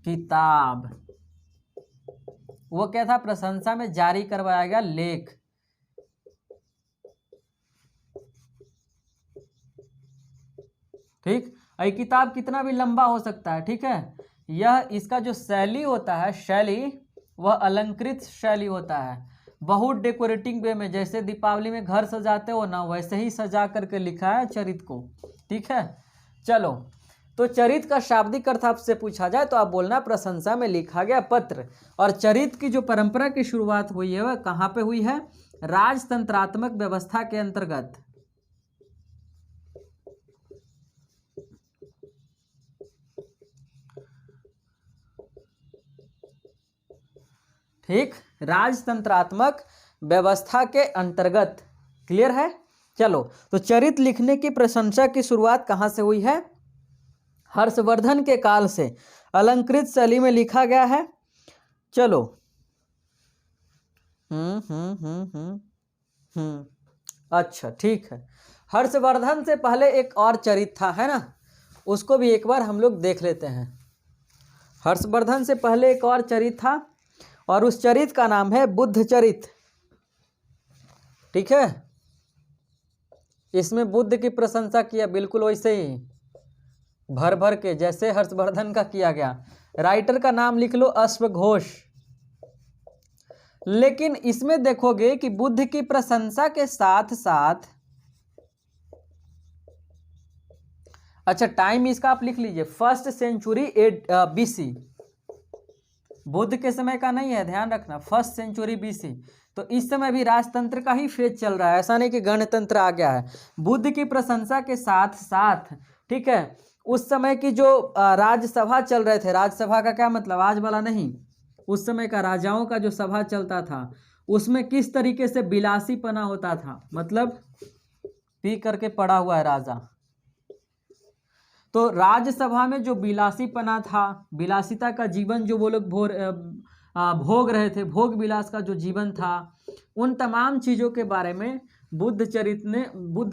Speaker 1: किताब। वो क्या था? प्रशंसा में जारी करवाया गया लेख। ठीक, ये किताब कितना भी लंबा हो सकता है, ठीक है। यह इसका जो शैली होता है, शैली, वह अलंकृत शैली होता है, बहुत डेकोरेटिंग वे में, जैसे दीपावली में घर सजाते हो ना, वैसे ही सजा करके लिखा है चरित को। ठीक है, चलो, तो चरित का शाब्दिक अर्थ आपसे पूछा जाए तो आप बोलना प्रशंसा में लिखा गया पत्र। और चरित की जो परंपरा की शुरुआत हुई है वह कहाँ पे हुई है? राजतंत्रात्मक व्यवस्था के अंतर्गत। ठीक, राजतंत्रात्मक व्यवस्था के अंतर्गत। क्लियर है। चलो, तो चरित लिखने की प्रशंसा की शुरुआत कहाँ से हुई है? हर्षवर्धन के काल से अलंकृत शैली में लिखा गया है। चलो, अच्छा, ठीक है। हर्षवर्धन से पहले एक और चरित था, है ना, उसको भी एक बार हम लोग देख लेते हैं। हर्षवर्धन से पहले एक और चरित था, और उस चरित का नाम है बुद्ध चरित। ठीक है, इसमें बुद्ध की प्रशंसा किया, बिल्कुल वैसे ही भर भर के, जैसे हर्षवर्धन का किया गया। राइटर का नाम लिख लो, अश्वघोष। लेकिन इसमें देखोगे कि बुद्ध की प्रशंसा के साथ साथ, अच्छा टाइम इसका आप लिख लीजिए, 1st सेंचुरी BC, बुद्ध के समय का नहीं है, ध्यान रखना, 1st सेंचुरी BC। तो इस समय भी राजतंत्र का ही फेज चल रहा है, ऐसा नहीं कि गणतंत्र आ गया है। बुद्ध की प्रशंसा के साथ साथ, ठीक है, उस समय की जो राजसभा चल रहे थे, राजसभा का क्या मतलब? आज वाला नहीं, उस समय का राजाओं का जो सभा चलता था, उसमें किस तरीके से बिलासीपना होता था, मतलब पी करके पड़ा हुआ है राजा। तो राज्यसभा में जो बिलासीपना था, बिलासिता का जीवन जो वो लोग भोग रहे थे, भोग विलास का जो जीवन था, उन तमाम चीज़ों के बारे में बुद्ध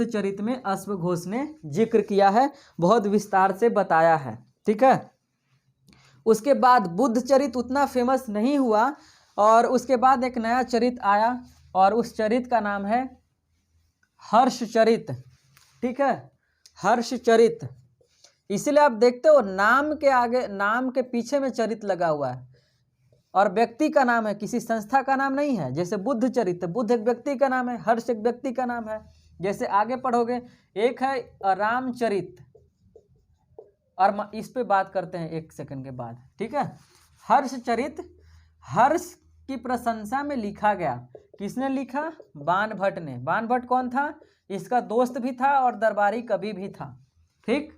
Speaker 1: चरित में अश्वघोष ने जिक्र किया है, बहुत विस्तार से बताया है। ठीक है, उसके बाद बुद्ध चरित उतना फेमस नहीं हुआ, और उसके बाद एक नया चरित आया, और उस चरित का नाम है हर्षचरित। ठीक है, हर्षचरित। इसलिए आप देखते हो नाम के आगे, नाम के पीछे में चरित लगा हुआ है। और व्यक्ति का नाम है, किसी संस्था का नाम नहीं है। जैसे बुद्ध चरित्र, बुद्ध एक व्यक्ति का नाम है, हर्ष एक व्यक्ति का नाम है। जैसे आगे पढ़ोगे, एक है रामचरित, और इस पे बात करते हैं एक सेकंड के बाद, ठीक है। हर्षचरित हर्ष की प्रशंसा में लिखा गया। किसने लिखा? बाणभट्ट ने। बाणभट्ट कौन था? इसका दोस्त भी था और दरबारी कवि भी था, ठीक।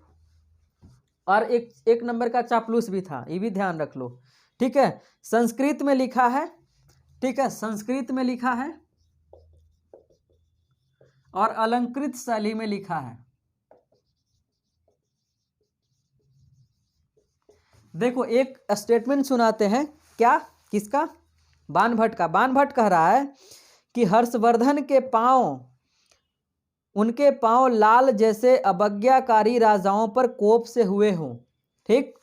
Speaker 1: और एक नंबर का चापलूस भी था, ये भी ध्यान रख लो, ठीक है। संस्कृत में लिखा है, ठीक है, संस्कृत में लिखा है और अलंकृत शैली में लिखा है। देखो एक स्टेटमेंट सुनाते हैं, क्या? किसका? बाणभट्ट का। बाणभट्ट कह रहा है कि हर्षवर्धन के पांव, उनके पांव लाल जैसे अवज्ञाकारी राजाओं पर कोप से हुए हों, ठीक,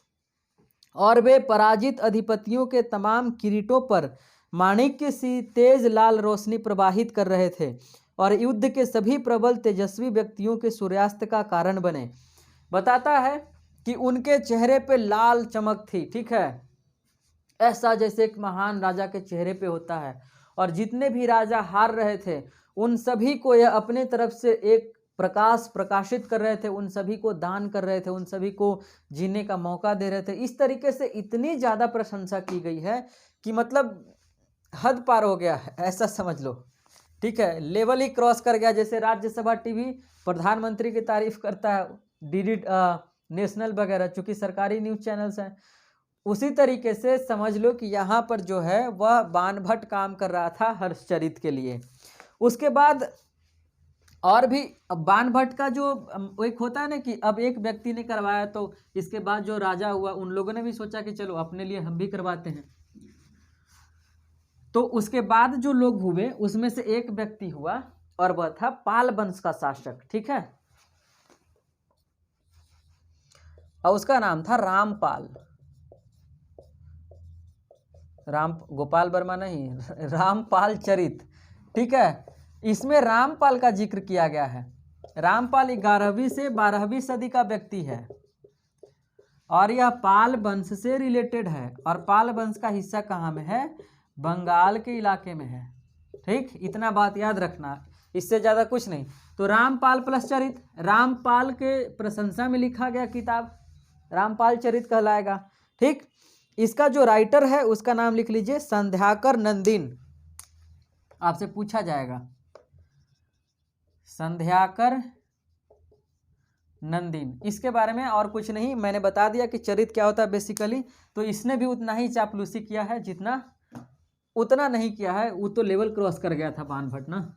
Speaker 1: और वे पराजित अधिपतियों के तमाम किरीटों पर माणिक्य सी तेज लाल रोशनी प्रवाहित कर रहे थे और युद्ध के सभी प्रबल तेजस्वी व्यक्तियों के सूर्यास्त का कारण बने। बताता है कि उनके चेहरे पे लाल चमक थी, ठीक है, ऐसा जैसे एक महान राजा के चेहरे पे होता है। और जितने भी राजा हार रहे थे उन सभी को यह अपने तरफ से एक प्रकाश प्रकाशित कर रहे थे, उन सभी को दान कर रहे थे, उन सभी को जीने का मौका दे रहे थे। इस तरीके से इतनी ज़्यादा प्रशंसा की गई है कि मतलब हद पार हो गया है, ऐसा समझ लो, ठीक है, लेवल ही क्रॉस कर गया। जैसे राज्यसभा टीवी प्रधानमंत्री की तारीफ करता है, डीडी नेशनल वगैरह, चूँकि सरकारी न्यूज़ चैनल्स हैं, उसी तरीके से समझ लो कि यहाँ पर जो है वह बाणभट्ट काम कर रहा था हर्षचरित के लिए। उसके बाद और भी बाणभट्ट का जो एक होता है ना कि अब एक व्यक्ति ने करवाया तो इसके बाद जो राजा हुआ उन लोगों ने भी सोचा कि चलो अपने लिए हम भी करवाते हैं। तो उसके बाद जो लोग हुए उसमें से एक व्यक्ति हुआ और वह था पाल वंश का शासक, ठीक है, और उसका नाम था रामपाल। गोपाल वर्मा नहीं, रामपाल चरित, ठीक है। इसमें रामपाल का जिक्र किया गया है। रामपाल 11वीं से 12वीं सदी का व्यक्ति है और यह पाल वंश से रिलेटेड है। और पाल वंश का हिस्सा कहाँ में है? बंगाल के इलाके में है, ठीक। इतना बात याद रखना, इससे ज़्यादा कुछ नहीं। तो रामपाल प्लस चरित, रामपाल के प्रशंसा में लिखा गया किताब रामपाल चरित कहलाएगा, ठीक। इसका जो राइटर है उसका नाम लिख लीजिए संध्याकर नंदीन। आपसे पूछा जाएगा संध्याकर नंदीन, इसके बारे में और कुछ नहीं, मैंने बता दिया कि चरित क्या होता है बेसिकली। तो इसने भी उतना ही चापलूसी किया है जितना, उतना नहीं किया है, वो तो लेवल क्रॉस कर गया था बाणभट्ट ना।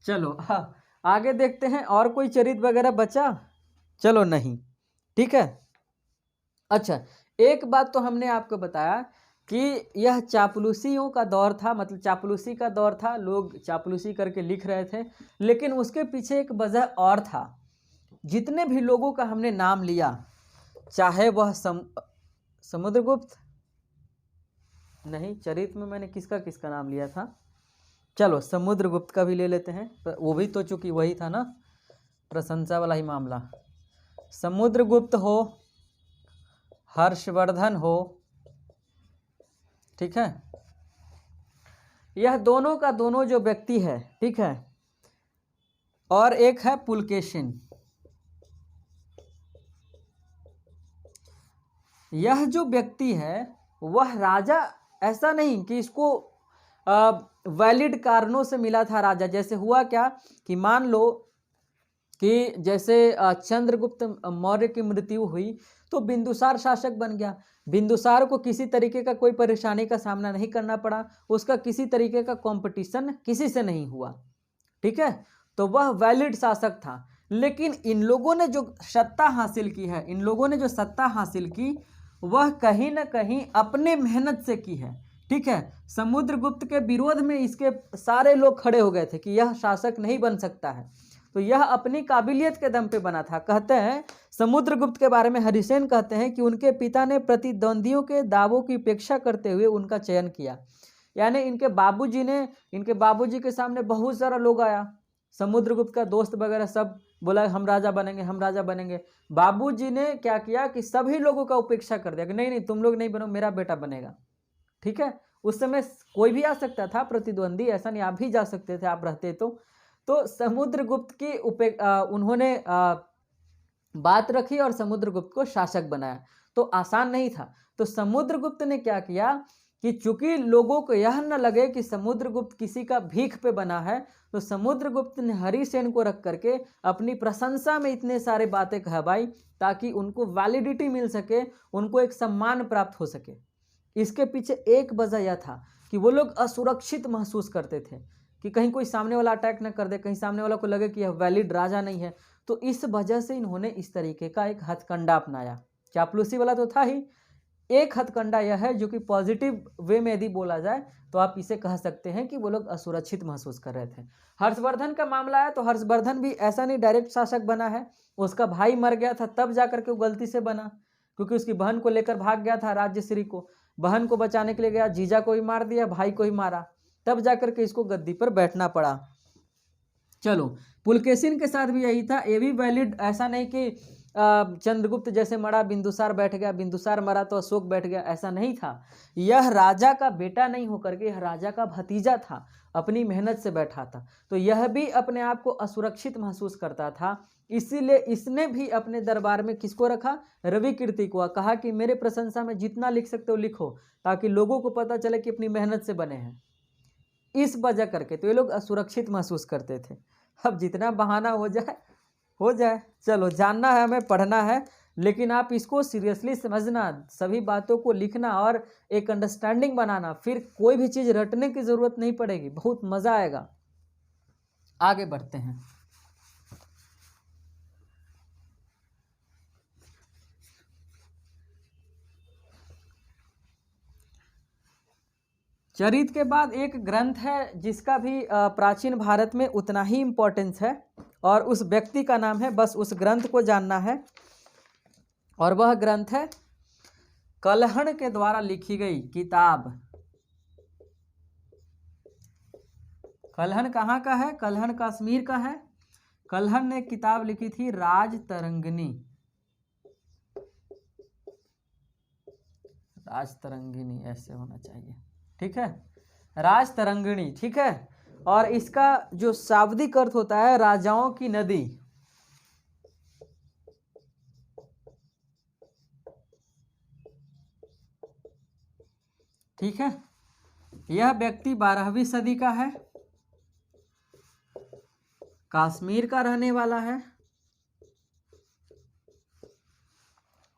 Speaker 1: चलो हाँ आगे देखते हैं, और कोई चरित वगैरह बचा? चलो नहीं, ठीक है। अच्छा एक बात तो हमने आपको बताया कि यह चापलूसियों का दौर था, मतलब चापलूसी का दौर था, लोग चापलूसी करके लिख रहे थे, लेकिन उसके पीछे एक वजह और था। जितने भी लोगों का हमने नाम लिया, चाहे वह समुद्रगुप्त नहीं, चरित्र में मैंने किसका किसका नाम लिया था, चलो समुद्रगुप्त का भी ले लेते हैं, वो भी तो चूंकि वही था ना, प्रशंसा वाला ही मामला। समुद्रगुप्त हो, हर्षवर्धन हो, ठीक है, यह दोनों का दोनों जो व्यक्ति है, ठीक है, और एक है पुलकेशिन। यह जो व्यक्ति है वह राजा, ऐसा नहीं कि इसको वैलिड कारणों से मिला था राजा। जैसे हुआ क्या कि मान लो कि जैसे चंद्रगुप्त मौर्य की मृत्यु हुई तो बिंदुसार शासक बन गया। बिंदुसार को किसी तरीके का कोई परेशानी का सामना नहीं करना पड़ा, उसका किसी तरीके का कंपटीशन किसी से नहीं हुआ, ठीक है, तो वह वैलिड शासक था। लेकिन इन लोगों ने जो सत्ता हासिल की है, इन लोगों ने जो सत्ता हासिल की वह कहीं ना कहीं अपने मेहनत से की है, ठीक है। समुद्रगुप्त के विरोध में इसके सारे लोग खड़े हो गए थे कि यह शासक नहीं बन सकता है, तो यह अपनी काबिलियत के दम पे बना था। कहते हैं समुद्रगुप्त के बारे में हरिसेन कहते हैं कि उनके पिता ने प्रतिद्वंदियों के दावों की उपेक्षा करते हुए उनका चयन किया। यानी इनके बाबूजी के सामने बहुत सारा लोग आया, समुद्रगुप्त का दोस्त वगैरह सब बोला हम राजा बनेंगे, हम राजा बनेंगे। बाबूजी ने क्या किया कि सभी लोगों का उपेक्षा कर दिया कि नहीं नहीं तुम लोग नहीं बनो, मेरा बेटा बनेगा। ठीक है, उस समय कोई भी आ सकता था प्रतिद्वंदी, ऐसा नहीं आप भी जा सकते थे आप रहते तो समुद्रगुप्त की उन्होंने बात रखी और समुद्रगुप्त को शासक बनाया। तो आसान नहीं था। तो समुद्रगुप्त ने क्या किया कि चूंकि लोगों को यह न लगे कि समुद्रगुप्त किसी का भीख पे बना है, तो समुद्रगुप्त ने हरिसेन को रख करके अपनी प्रशंसा में इतने सारे बातें कहवाई ताकि उनको वैलिडिटी मिल सके, उनको एक सम्मान प्राप्त हो सके। इसके पीछे एक वजह यह था कि वो लोग असुरक्षित महसूस करते थे कि कहीं कोई सामने वाला अटैक न कर दे, कहीं सामने वाला को लगे कि यह वैलिड राजा नहीं है। तो इस वजह से इन्होंने इस तरीके का एक हथकंडा अपनाया। चापलूसी वाला तो था ही, एक हथकंडा यह है जो कि पॉजिटिव वे में यदि बोला जाए तो आप इसे कह सकते हैं कि वो लोग असुरक्षित महसूस कर रहे थे। हर्षवर्धन का मामला है तो हर्षवर्धन भी ऐसा नहीं डायरेक्ट शासक बना है, उसका भाई मर गया था तब जाकर के वो गलती से बना, क्योंकि उसकी बहन को लेकर भाग गया था राज्यश्री को, बहन को बचाने के लिए गया, जीजा को ही मार दिया, भाई को ही मारा, तब जाकर के इसको गद्दी पर बैठना पड़ा। चलो, पुलकेशिन के साथ भी यही था, ये भी वैलिड, ऐसा नहीं कि चंद्रगुप्त जैसे मरा बिंदुसार बैठ गया, बिंदुसार मरा तो अशोक बैठ गया, ऐसा नहीं था। यह राजा का बेटा नहीं होकर के यह राजा का भतीजा था, अपनी मेहनत से बैठा था, तो यह भी अपने आप को असुरक्षित महसूस करता था। इसीलिए इसने भी अपने दरबार में किसको रखा, रविकीर्ति को, कहा कि मेरे प्रशंसा में जितना लिख सकते हो लिखो ताकि लोगों को पता चले कि अपनी मेहनत से बने हैं। इस वजह करके तो ये लोग असुरक्षित महसूस करते थे। अब जितना बहाना हो जाए, चलो जानना है हमें, पढ़ना है, लेकिन आप इसको सीरियसली समझना, सभी बातों को लिखना और एक अंडरस्टैंडिंग बनाना, फिर कोई भी चीज़ रटने की ज़रूरत नहीं पड़ेगी, बहुत मज़ा आएगा। आगे बढ़ते हैं। चरित्र के बाद एक ग्रंथ है जिसका भी प्राचीन भारत में उतना ही इम्पोर्टेंस है और उस व्यक्ति का नाम है, बस उस ग्रंथ को जानना है, और वह ग्रंथ है कल्हण के द्वारा लिखी गई किताब। कल्हण कहाँ का है? कल्हण कश्मीर का है। कल्हण ने किताब लिखी थी राजतरंगिणी। राजतरंगिणी ऐसे होना चाहिए, ठीक है, राजतरंगिणी, ठीक है। और इसका जो शाब्दिक अर्थ होता है राजाओं की नदी। ठीक है, यह व्यक्ति 12वीं सदी का है, कश्मीर का रहने वाला है।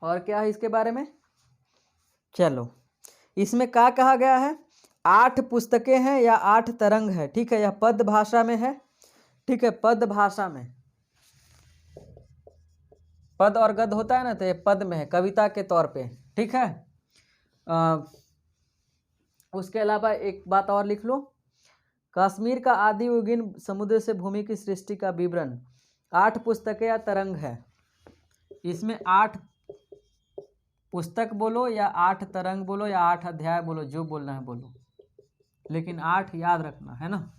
Speaker 1: और क्या है इसके बारे में, चलो, इसमें क्या कहा गया है, 8 पुस्तकें हैं या 8 तरंग है, ठीक है, यह पद भाषा में है, ठीक है, पद भाषा में, पद और गद्य होता है ना, तो ये पद में है, कविता के तौर पे, ठीक है। उसके अलावा एक बात और लिख लो, कश्मीर का आदि युगीन समुद्र से भूमि की सृष्टि का विवरण, 8 पुस्तकें या तरंग है। इसमें 8 पुस्तक बोलो या 8 तरंग बोलो या 8 अध्याय बोलो, जो बोलना है बोलो, लेकिन 8 याद रखना है ना।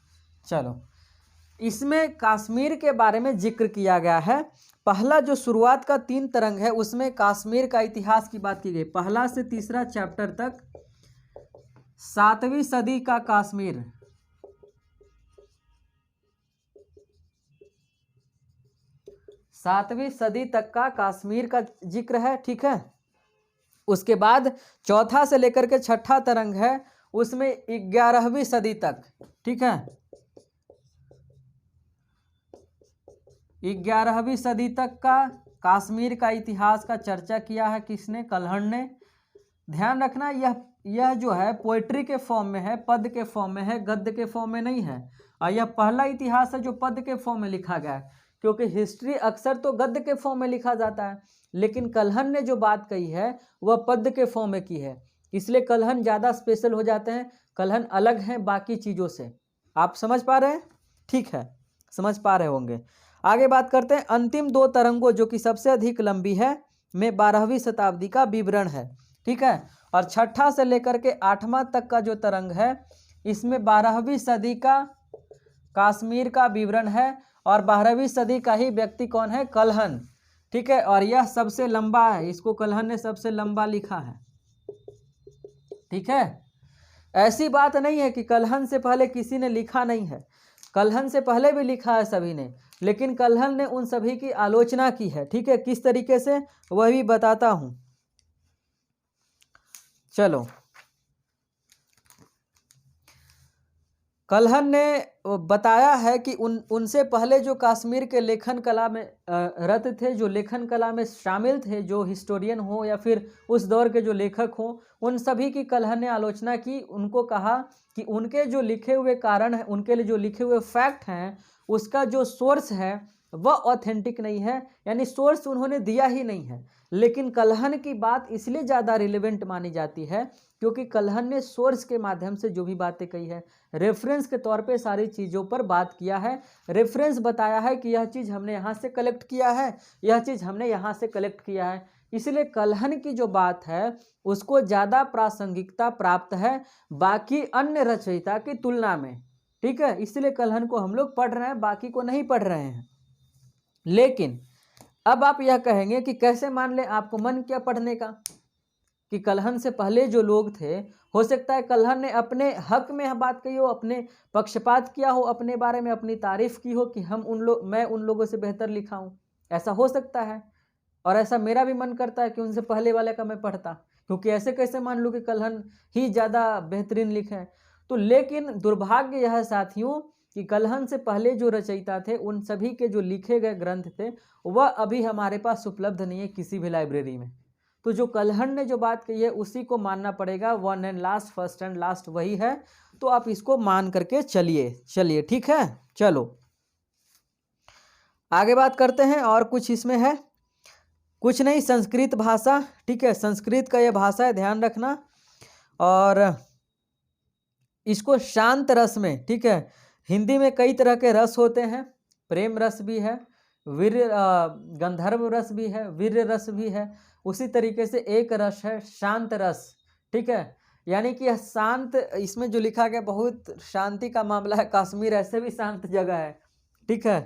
Speaker 1: चलो, इसमें कश्मीर के बारे में जिक्र किया गया है। पहला जो शुरुआत का 3 तरंग है उसमें कश्मीर का इतिहास की बात की गई, पहला से तीसरा चैप्टर तक 7वीं सदी का कश्मीर, सातवीं सदी तक का कश्मीर का जिक्र है, ठीक है। उसके बाद चौथा से लेकर के 6ठा तरंग है, उसमें 11वीं सदी तक, ठीक है, 11वीं सदी तक का कश्मीर का इतिहास का चर्चा किया है, किसने, कल्हण ने। ध्यान रखना यह जो है पोएट्री के फॉर्म में है, पद के फॉर्म में है, गद्य के फॉर्म में नहीं है। और यह पहला इतिहास है जो पद के फॉर्म में लिखा गया है, क्योंकि हिस्ट्री अक्सर तो गद्य के फॉर्म में लिखा जाता है, लेकिन कल्हण ने जो बात कही है वह पद के फॉर्म में की है, इसलिए कल्हण ज़्यादा स्पेशल हो जाते हैं, कल्हण अलग हैं बाकी चीज़ों से। आप समझ पा रहे हैं, ठीक है, समझ पा रहे होंगे। आगे बात करते हैं अंतिम 2 तरंगों जो कि सबसे अधिक लंबी है, में 12वीं शताब्दी का विवरण है, ठीक है। और 6ठा से लेकर के 8वां तक का जो तरंग है इसमें 12वीं सदी का कश्मीर का विवरण है और 12वीं सदी का ही व्यक्ति कौन है, कल्हन। ठीक है, और यह सबसे लंबा है, इसको कल्हन ने सबसे लंबा लिखा है। ठीक है, ऐसी बात नहीं है कि कल्हन से पहले किसी ने लिखा नहीं है, कल्हन से पहले भी लिखा है सभी ने, लेकिन कल्हन ने उन सभी की आलोचना की है। ठीक है, किस तरीके से वह भी बताता हूं। चलो, कल्हन ने बताया है कि उनसे पहले जो कश्मीर के लेखन कला में रत थे, जो लेखन कला में शामिल थे, जो हिस्टोरियन हो या फिर उस दौर के जो लेखक हो, उन सभी की कल्हन ने आलोचना की। उनको कहा कि उनके जो लिखे हुए कारण हैं, उनके लिए जो लिखे हुए फैक्ट हैं, उसका जो सोर्स है वह ऑथेंटिक नहीं है, यानी सोर्स उन्होंने दिया ही नहीं है। लेकिन कल्हन की बात इसलिए ज़्यादा रिलेवेंट मानी जाती है क्योंकि कल्हन ने सोर्स के माध्यम से जो भी बातें कही है, रेफरेंस के तौर पे सारी चीज़ों पर बात किया है, रेफरेंस बताया है कि यह चीज़ हमने यहाँ से कलेक्ट किया है, यह चीज़ हमने यहाँ से कलेक्ट किया है। इसलिए कल्हन की जो बात है उसको ज़्यादा प्रासंगिकता प्राप्त है बाकी अन्य रचयिता की तुलना में। ठीक है, इसलिए कल्हन को हम लोग पढ़ रहे हैं, बाकी को नहीं पढ़ रहे हैं। लेकिन अब आप यह कहेंगे कि कैसे मान लें, आपको मन क्या पढ़ने का, कि कल्हन से पहले जो लोग थे, हो सकता है कल्हन ने अपने हक में यह बात कही हो, अपने पक्षपात किया हो, अपने बारे में अपनी तारीफ की हो कि मैं उन लोगों से बेहतर लिखा हूँ, ऐसा हो सकता है। और ऐसा मेरा भी मन करता है कि उनसे पहले वाले का मैं पढ़ता, क्योंकि ऐसे कैसे मान लूँ कि कल्हन ही ज़्यादा बेहतरीन लिखे हैं। तो लेकिन दुर्भाग्य यह है साथियों कि कल्हन से पहले जो रचयिता थे, उन सभी के जो लिखे गए ग्रंथ थे वह अभी हमारे पास उपलब्ध नहीं है किसी भी लाइब्रेरी में। तो जो कल्हन ने जो बात कही है उसी को मानना पड़ेगा, one and last, first and last वही है। तो आप इसको मान करके चलिए। ठीक है, चलो आगे बात करते हैं। और कुछ इसमें है, कुछ नहीं, संस्कृत भाषा। ठीक है, संस्कृत का यह भाषा है, ध्यान रखना। और इसको शांत रस में, ठीक है, हिंदी में कई तरह के रस होते हैं, प्रेम रस भी है, गंधर्व रस भी है, वीर रस भी है। उसी तरीके से एक रस है शांत रस। ठीक है, यानी कि यह शांत, इसमें जो लिखा गया बहुत शांति का मामला है, कश्मीर ऐसे भी शांत जगह है। ठीक है,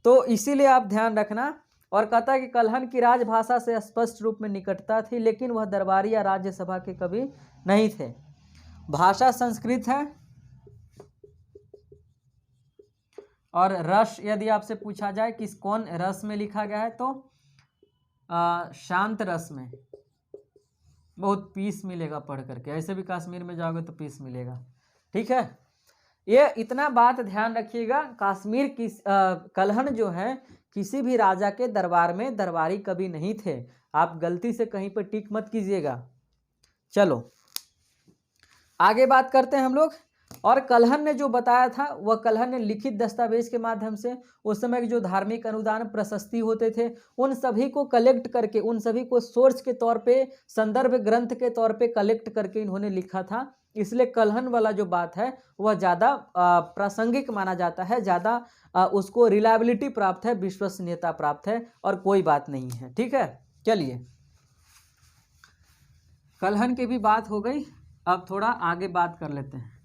Speaker 1: तो इसीलिए आप ध्यान रखना। और कहता है कि कल्हन की राजभाषा से स्पष्ट रूप में निकटता थी, लेकिन वह दरबारी या राज्यसभा के कवि नहीं थे। भाषा संस्कृत है और रस यदि आपसे पूछा जाए किस कौन रस में लिखा गया है, तो शांत रस में। बहुत पीस मिलेगा पढ़ करके, ऐसे भी कश्मीर में जाओगे तो पीस मिलेगा। ठीक है, ये इतना बात ध्यान रखिएगा। कश्मीर की कल्हन जो है किसी भी राजा के दरबार में दरबारी कवि नहीं थे, आप गलती से कहीं पर टिक मत कीजिएगा। चलो आगे बात करते हैं हम लोग। और कल्हन ने जो बताया था वह कल्हन ने लिखित दस्तावेज के माध्यम से, उस समय के जो धार्मिक अनुदान प्रशस्ति होते थे उन सभी को कलेक्ट करके, उन सभी को सोर्स के तौर पे, संदर्भ ग्रंथ के तौर पे कलेक्ट करके इन्होंने लिखा था। इसलिए कल्हन वाला जो बात है वह ज़्यादा प्रासंगिक माना जाता है, ज़्यादा उसको रिलायबिलिटी प्राप्त है, विश्वसनीयता प्राप्त है, और कोई बात नहीं है। ठीक है, चलिए कल्हन की भी बात हो गई, अब थोड़ा आगे बात कर लेते हैं।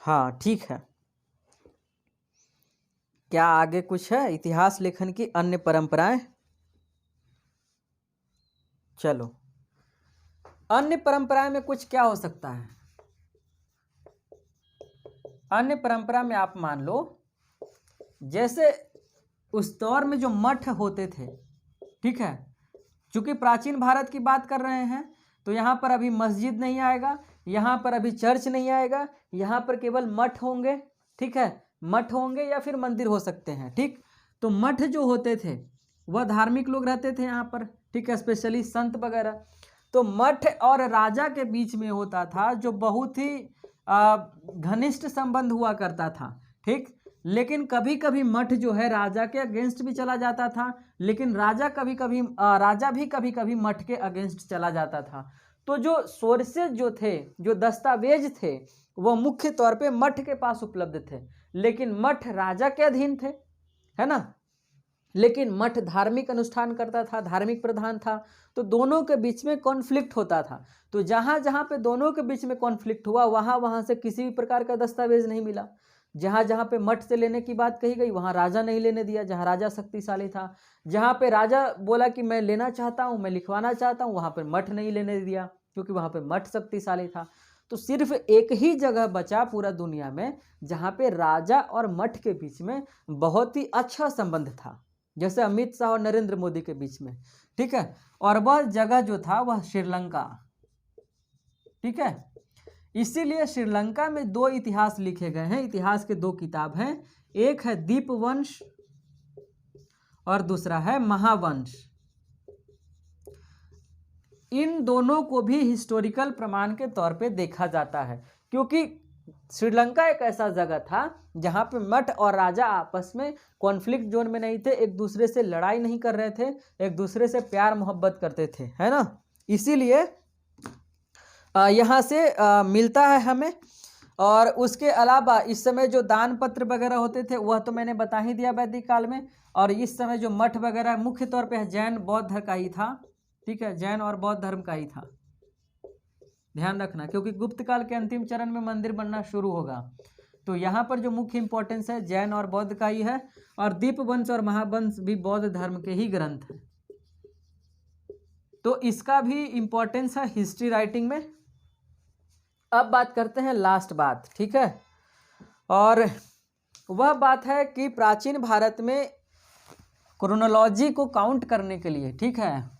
Speaker 1: हाँ ठीक है, क्या आगे कुछ है इतिहास लेखन की अन्य परंपराएं? चलो, अन्य परंपराएं में कुछ क्या हो सकता है? अन्य परंपरा में आप मान लो, जैसे उस दौर में जो मठ होते थे, ठीक है, चूंकि प्राचीन भारत की बात कर रहे हैं तो यहाँ पर अभी मस्जिद नहीं आएगा, यहाँ पर अभी चर्च नहीं आएगा, यहाँ पर केवल मठ होंगे। ठीक है, मठ होंगे या फिर मंदिर हो सकते हैं। ठीक, तो मठ जो होते थे वह धार्मिक लोग रहते थे यहाँ पर, ठीक है, स्पेशली संत वगैरह। तो मठ और राजा के बीच में होता था जो बहुत ही घनिष्ठ संबंध हुआ करता था। ठीक, लेकिन कभी कभी मठ जो है राजा के अगेंस्ट भी चला जाता था, लेकिन राजा भी कभी कभी मठ के अगेंस्ट चला जाता था। तो जो सोर्सेज जो थे, जो दस्तावेज थे, वह मुख्य तौर पे मठ के पास उपलब्ध थे। लेकिन मठ राजा के अधीन थे, है ना। लेकिन मठ धार्मिक अनुष्ठान करता था, धार्मिक प्रधान था, तो दोनों के बीच में कॉन्फ्लिक्ट होता था। तो जहाँ जहाँ पे दोनों के बीच में कॉन्फ्लिक्ट हुआ, वहाँ वहाँ से किसी भी प्रकार का दस्तावेज नहीं मिला। जहाँ जहाँ पे मठ से लेने की बात कही गई, वहाँ राजा नहीं लेने दिया, जहाँ राजा शक्तिशाली था। जहाँ पे राजा बोला कि मैं लेना चाहता हूँ, मैं लिखवाना चाहता हूँ, वहाँ पे मठ नहीं लेने दिया, क्योंकि वहाँ पे मठ शक्तिशाली था। तो सिर्फ एक ही जगह बचा पूरा दुनिया में जहाँ पे राजा और मठ के बीच में बहुत ही अच्छा संबंध था, जैसे अमित शाह और नरेंद्र मोदी के बीच में, ठीक है। और वह जगह जो था वह श्रीलंका, ठीक है। इसीलिए श्रीलंका में दो इतिहास लिखे गए हैं, इतिहास के दो किताब हैं, एक है दीपवंश और दूसरा है महावंश। इन दोनों को भी हिस्टोरिकल प्रमाण के तौर पे देखा जाता है, क्योंकि श्रीलंका एक ऐसा जगह था जहाँ पे मठ और राजा आपस में कॉन्फ्लिक्ट जोन में नहीं थे, एक दूसरे से लड़ाई नहीं कर रहे थे, एक दूसरे से प्यार मोहब्बत करते थे, है ना। इसीलिए यहाँ से मिलता है हमें। और उसके अलावा इस समय जो दान पत्र वगैरह होते थे वह तो मैंने बता ही दिया वैदिक काल में। और इस समय जो मठ वगैरह मुख्य तौर पे जैन बौद्ध का ही था, ठीक है, जैन और बौद्ध धर्म का ही था, ध्यान रखना, क्योंकि गुप्त काल के अंतिम चरण में मंदिर बनना शुरू होगा। तो यहाँ पर जो मुख्य इंपॉर्टेंस है जैन और बौद्ध का ही है। और दीपवंश और महावंश भी बौद्ध धर्म के ही ग्रंथ हैं, तो इसका भी इंपॉर्टेंस है हिस्ट्री राइटिंग में। अब बात करते हैं लास्ट बात, ठीक है। और वह बात है कि प्राचीन भारत में क्रोनोलॉजी को काउंट करने के लिए, ठीक है,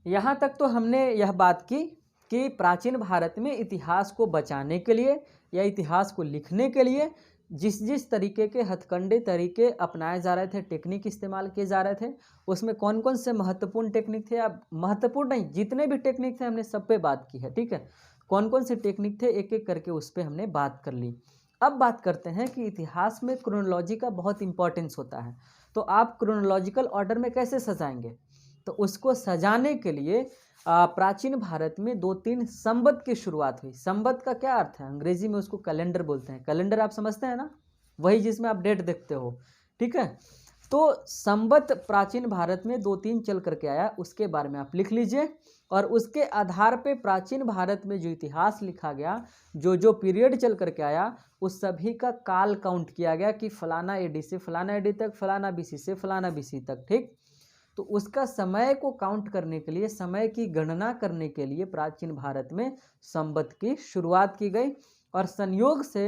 Speaker 1: यहाँ तक तो हमने यह बात की कि प्राचीन भारत में इतिहास को बचाने के लिए या इतिहास को लिखने के लिए जिस जिस तरीके के हथकंडे तरीके अपनाए जा रहे थे, टेक्निक इस्तेमाल किए जा रहे थे, उसमें कौन कौन से महत्वपूर्ण टेक्निक थे, या महत्वपूर्ण नहीं, जितने भी टेक्निक थे हमने सब पे बात की है, ठीक है। कौन कौन से टेक्निक थे एक एक करके उस पर हमने बात कर ली। अब बात करते हैं कि इतिहास में क्रोनोलॉजी का बहुत इंपॉर्टेंस होता है, तो आप क्रोनोलॉजिकल ऑर्डर में कैसे सजाएंगे। तो उसको सजाने के लिए प्राचीन भारत में दो तीन संवत की शुरुआत हुई। संवत का क्या अर्थ है, अंग्रेजी में उसको कैलेंडर बोलते हैं। कैलेंडर आप समझते हैं ना, वही जिसमें आप डेट देखते हो, ठीक है। तो संवत प्राचीन भारत में दो तीन चल करके आया, उसके बारे में आप लिख लीजिए। और उसके आधार पे प्राचीन भारत में जो इतिहास लिखा गया, जो जो पीरियड चल करके आया, उस सभी का काल काउंट किया गया कि फलाना एडी से फलाना एडी तक, फलाना बीसी से फलाना बीसी तक, ठीक। तो उसका समय को काउंट करने के लिए, समय की गणना करने के लिए प्राचीन भारत में संवत की शुरुआत की गई। और संयोग से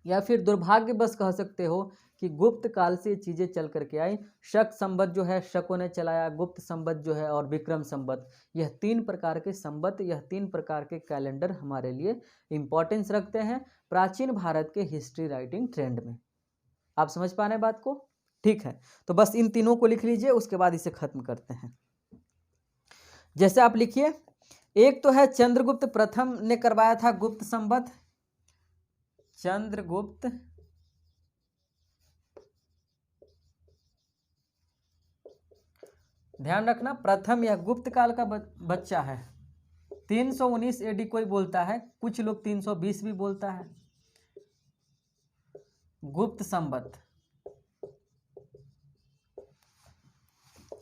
Speaker 1: या फिर दुर्भाग्यवश कह सकते हो कि गुप्त काल से चीज़ें चल करके आई। शक संवत जो है शकों ने चलाया, गुप्त संवत जो है, और विक्रम संवत, यह तीन प्रकार के संवत, यह तीन प्रकार के कैलेंडर हमारे लिए इम्पोर्टेंस रखते हैं प्राचीन भारत के हिस्ट्री राइटिंग ट्रेंड में। आप समझ पा रहे हैं बात को, ठीक है। तो बस इन तीनों को लिख लीजिए, उसके बाद इसे खत्म करते हैं। जैसे आप लिखिए, एक तो है चंद्रगुप्त प्रथम ने करवाया था गुप्त संवत, चंद्रगुप्त ध्यान रखना प्रथम यह गुप्त काल का बच्चा है। 319 एडी कोई बोलता है, कुछ लोग 320 भी बोलता है। गुप्त संवत,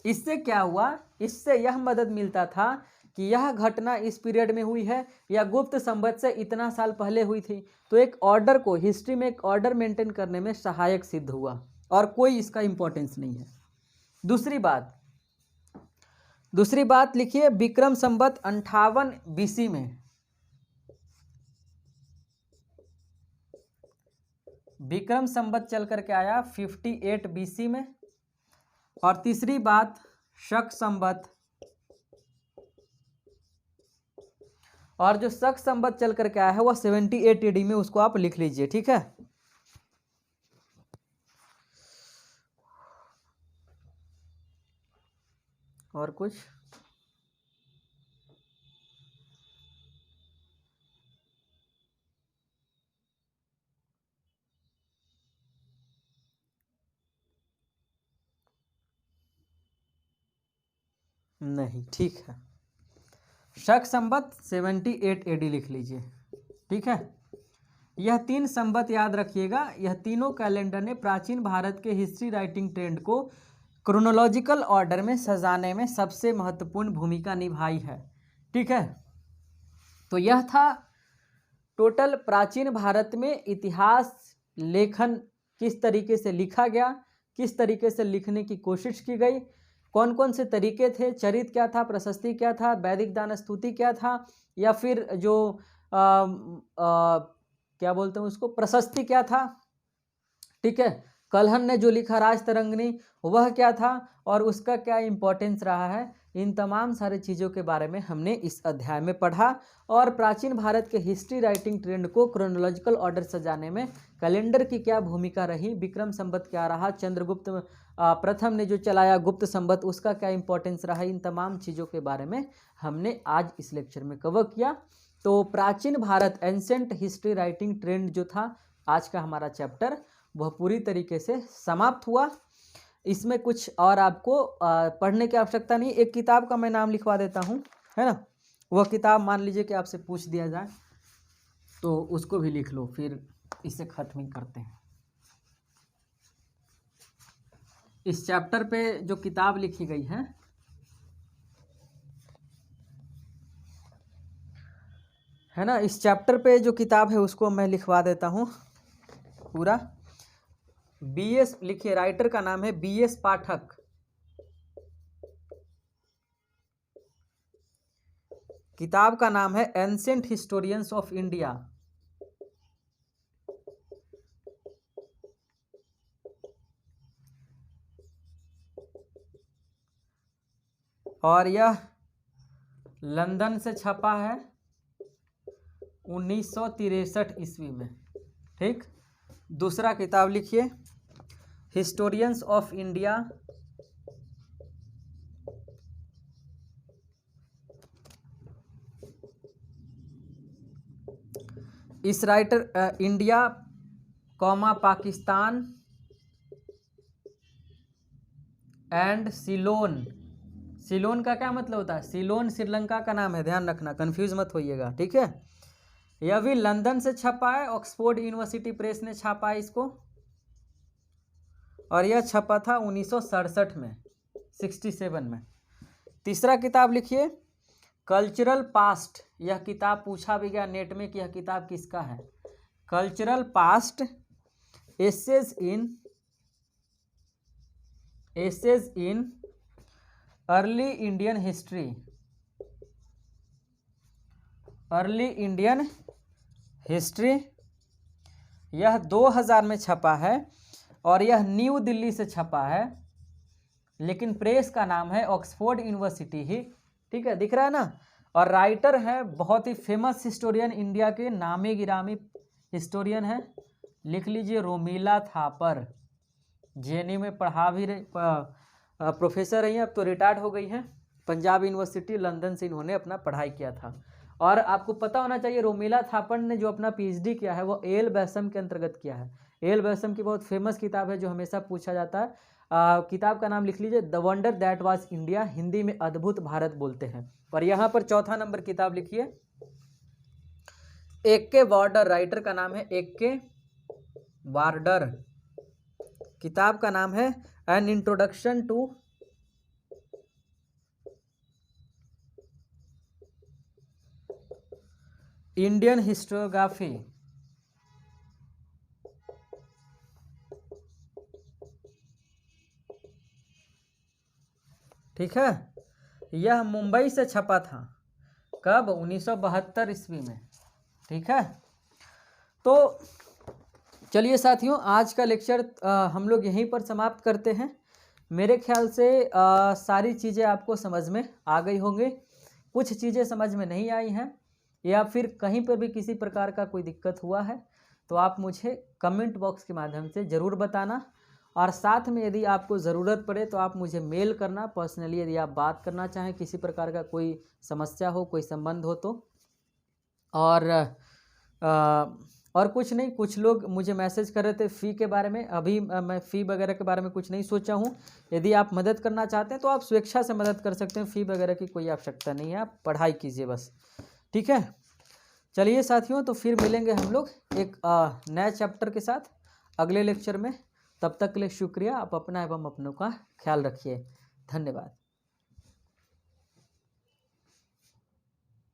Speaker 1: इससे क्या हुआ, इससे यह मदद मिलता था कि यह घटना इस पीरियड में हुई है या गुप्त संवत से इतना साल पहले हुई थी। तो एक ऑर्डर को, हिस्ट्री में एक ऑर्डर मेंटेन करने में सहायक सिद्ध हुआ, और कोई इसका इंपॉर्टेंस नहीं है। दूसरी बात लिखिए, विक्रम संवत 58 बीसी में, विक्रम संवत चल करके आया 58 बीसी में। और तीसरी बात शक संवत, और जो शक संवत चल करके आया है वह 78 एडी में, उसको आप लिख लीजिए, ठीक है। और कुछ, नहीं, ठीक है। शक संवत 78 AD लिख लीजिए, ठीक है। यह 3 संवत याद रखिएगा। यह तीनों कैलेंडर ने प्राचीन भारत के हिस्ट्री राइटिंग ट्रेंड को क्रोनोलॉजिकल ऑर्डर में सजाने में सबसे महत्वपूर्ण भूमिका निभाई है, ठीक है। तो यह था टोटल प्राचीन भारत में इतिहास लेखन किस तरीके से लिखा गया, किस तरीके से लिखने की कोशिश की गई, कौन कौन से तरीके थे, चरित्र क्या था, प्रशस्ति क्या था, वैदिक दान स्तुति क्या था, या फिर जो क्या बोलते हैं उसको, प्रशस्ति क्या था, ठीक है। कल्हण ने जो लिखा राज तरंगिणी वह क्या था और उसका क्या इंपॉर्टेंस रहा है, इन तमाम सारे चीज़ों के बारे में हमने इस अध्याय में पढ़ा। और प्राचीन भारत के हिस्ट्री राइटिंग ट्रेंड को क्रोनोलॉजिकल ऑर्डर सजाने में कैलेंडर की क्या भूमिका रही, विक्रम संवत क्या रहा, चंद्रगुप्त प्रथम ने जो चलाया गुप्त संवत उसका क्या इंपॉर्टेंस रहा, इन तमाम चीज़ों के बारे में हमने आज इस लेक्चर में कवर किया। तो प्राचीन Bharat ancient history writing trend जो था आज का हमारा चैप्टर वह पूरी तरीके से समाप्त हुआ। इसमें कुछ और आपको पढ़ने की आवश्यकता नहीं। एक किताब का मैं नाम लिखवा देता हूँ, है ना। वह किताब मान लीजिए कि आपसे पूछ दिया जाए तो उसको भी लिख लो, फिर इसे खत्म ही करते हैं। इस चैप्टर पे जो किताब लिखी गई है ना, इस चैप्टर पे जो किताब है उसको मैं लिखवा देता हूँ पूरा। BS लिखिए, राइटर का नाम है BS पाठक। किताब का नाम है एंसेंट हिस्टोरियंस ऑफ इंडिया। और यह लंदन से छपा है 1963 ईस्वी में, ठीक। दूसरा किताब लिखिए हिस्टोरियंस ऑफ इंडिया, इस writer India comma Pakistan and Ceylon. Ceylon का क्या मतलब होता है, सिलोन श्रीलंका का नाम है, ध्यान रखना, कंफ्यूज मत होइएगा, ठीक है। यह भी लंदन से छपा है, ऑक्सफोर्ड यूनिवर्सिटी प्रेस ने छापा है इसको, और यह छपा था 1967 में, 67 में। तीसरा किताब लिखिए कल्चरल पास्ट। यह किताब पूछा भी गया नेट में कि यह किताब किसका है। Cultural past essays in early Indian history, early Indian history. यह 2000 में छपा है और यह न्यू दिल्ली से छपा है, लेकिन प्रेस का नाम है ऑक्सफोर्ड यूनिवर्सिटी ही, ठीक है, दिख रहा है ना। और राइटर है बहुत ही फेमस हिस्टोरियन, इंडिया के नामी गिरामी हिस्टोरियन है, लिख लीजिए रोमिला थापर। JNU में पढ़ा भी रहे, प्रोफेसर रही हैं, अब तो रिटायर्ड हो गई हैं। पंजाब यूनिवर्सिटी लंदन से इन्होंने अपना पढ़ाई किया था। और आपको पता होना चाहिए रोमिला थापर ने जो अपना PhD किया है वो एल बैसम के अंतर्गत किया है। एल बैसम की बहुत फेमस किताब है जो हमेशा पूछा जाता है। किताब का नाम लिख लीजिए the wonder that was India, Hindi में अद्भुत भारत बोलते हैं। और यहाँ पर चौथा नंबर किताब लिखिए AK वार्डर, राइटर का नाम है AK वार्डर। किताब का नाम है an introduction to Indian historiography. ठीक है, यह मुंबई से छपा था, कब, 1972 ईस्वी में, ठीक है। तो चलिए साथियों, आज का लेक्चर हम लोग यहीं पर समाप्त करते हैं। मेरे ख्याल से सारी चीज़ें आपको समझ में आ गई होंगी। कुछ चीज़ें समझ में नहीं आई हैं या फिर कहीं पर भी किसी प्रकार का कोई दिक्कत हुआ है तो आप मुझे कमेंट बॉक्स के माध्यम से ज़रूर बताना। और साथ में यदि आपको ज़रूरत पड़े तो आप मुझे मेल करना पर्सनली, यदि आप बात करना चाहें, किसी प्रकार का कोई समस्या हो, कोई संबंध हो तो। और कुछ नहीं, कुछ लोग मुझे मैसेज कर रहे थे फ़ी के बारे में। अभी मैं फ़ी वगैरह के बारे में कुछ नहीं सोचा हूँ। यदि आप मदद करना चाहते हैं तो आप स्वेच्छा से मदद कर सकते हैं, फ़ी वगैरह की कोई आवश्यकता नहीं है, आप पढ़ाई कीजिए बस, ठीक है। चलिए साथियों, तो फिर मिलेंगे हम लोग एक नए चैप्टर के साथ अगले लेक्चर में। तब तक के लिए शुक्रिया। आप अपना एवं अपनों का ख्याल रखिए। धन्यवाद।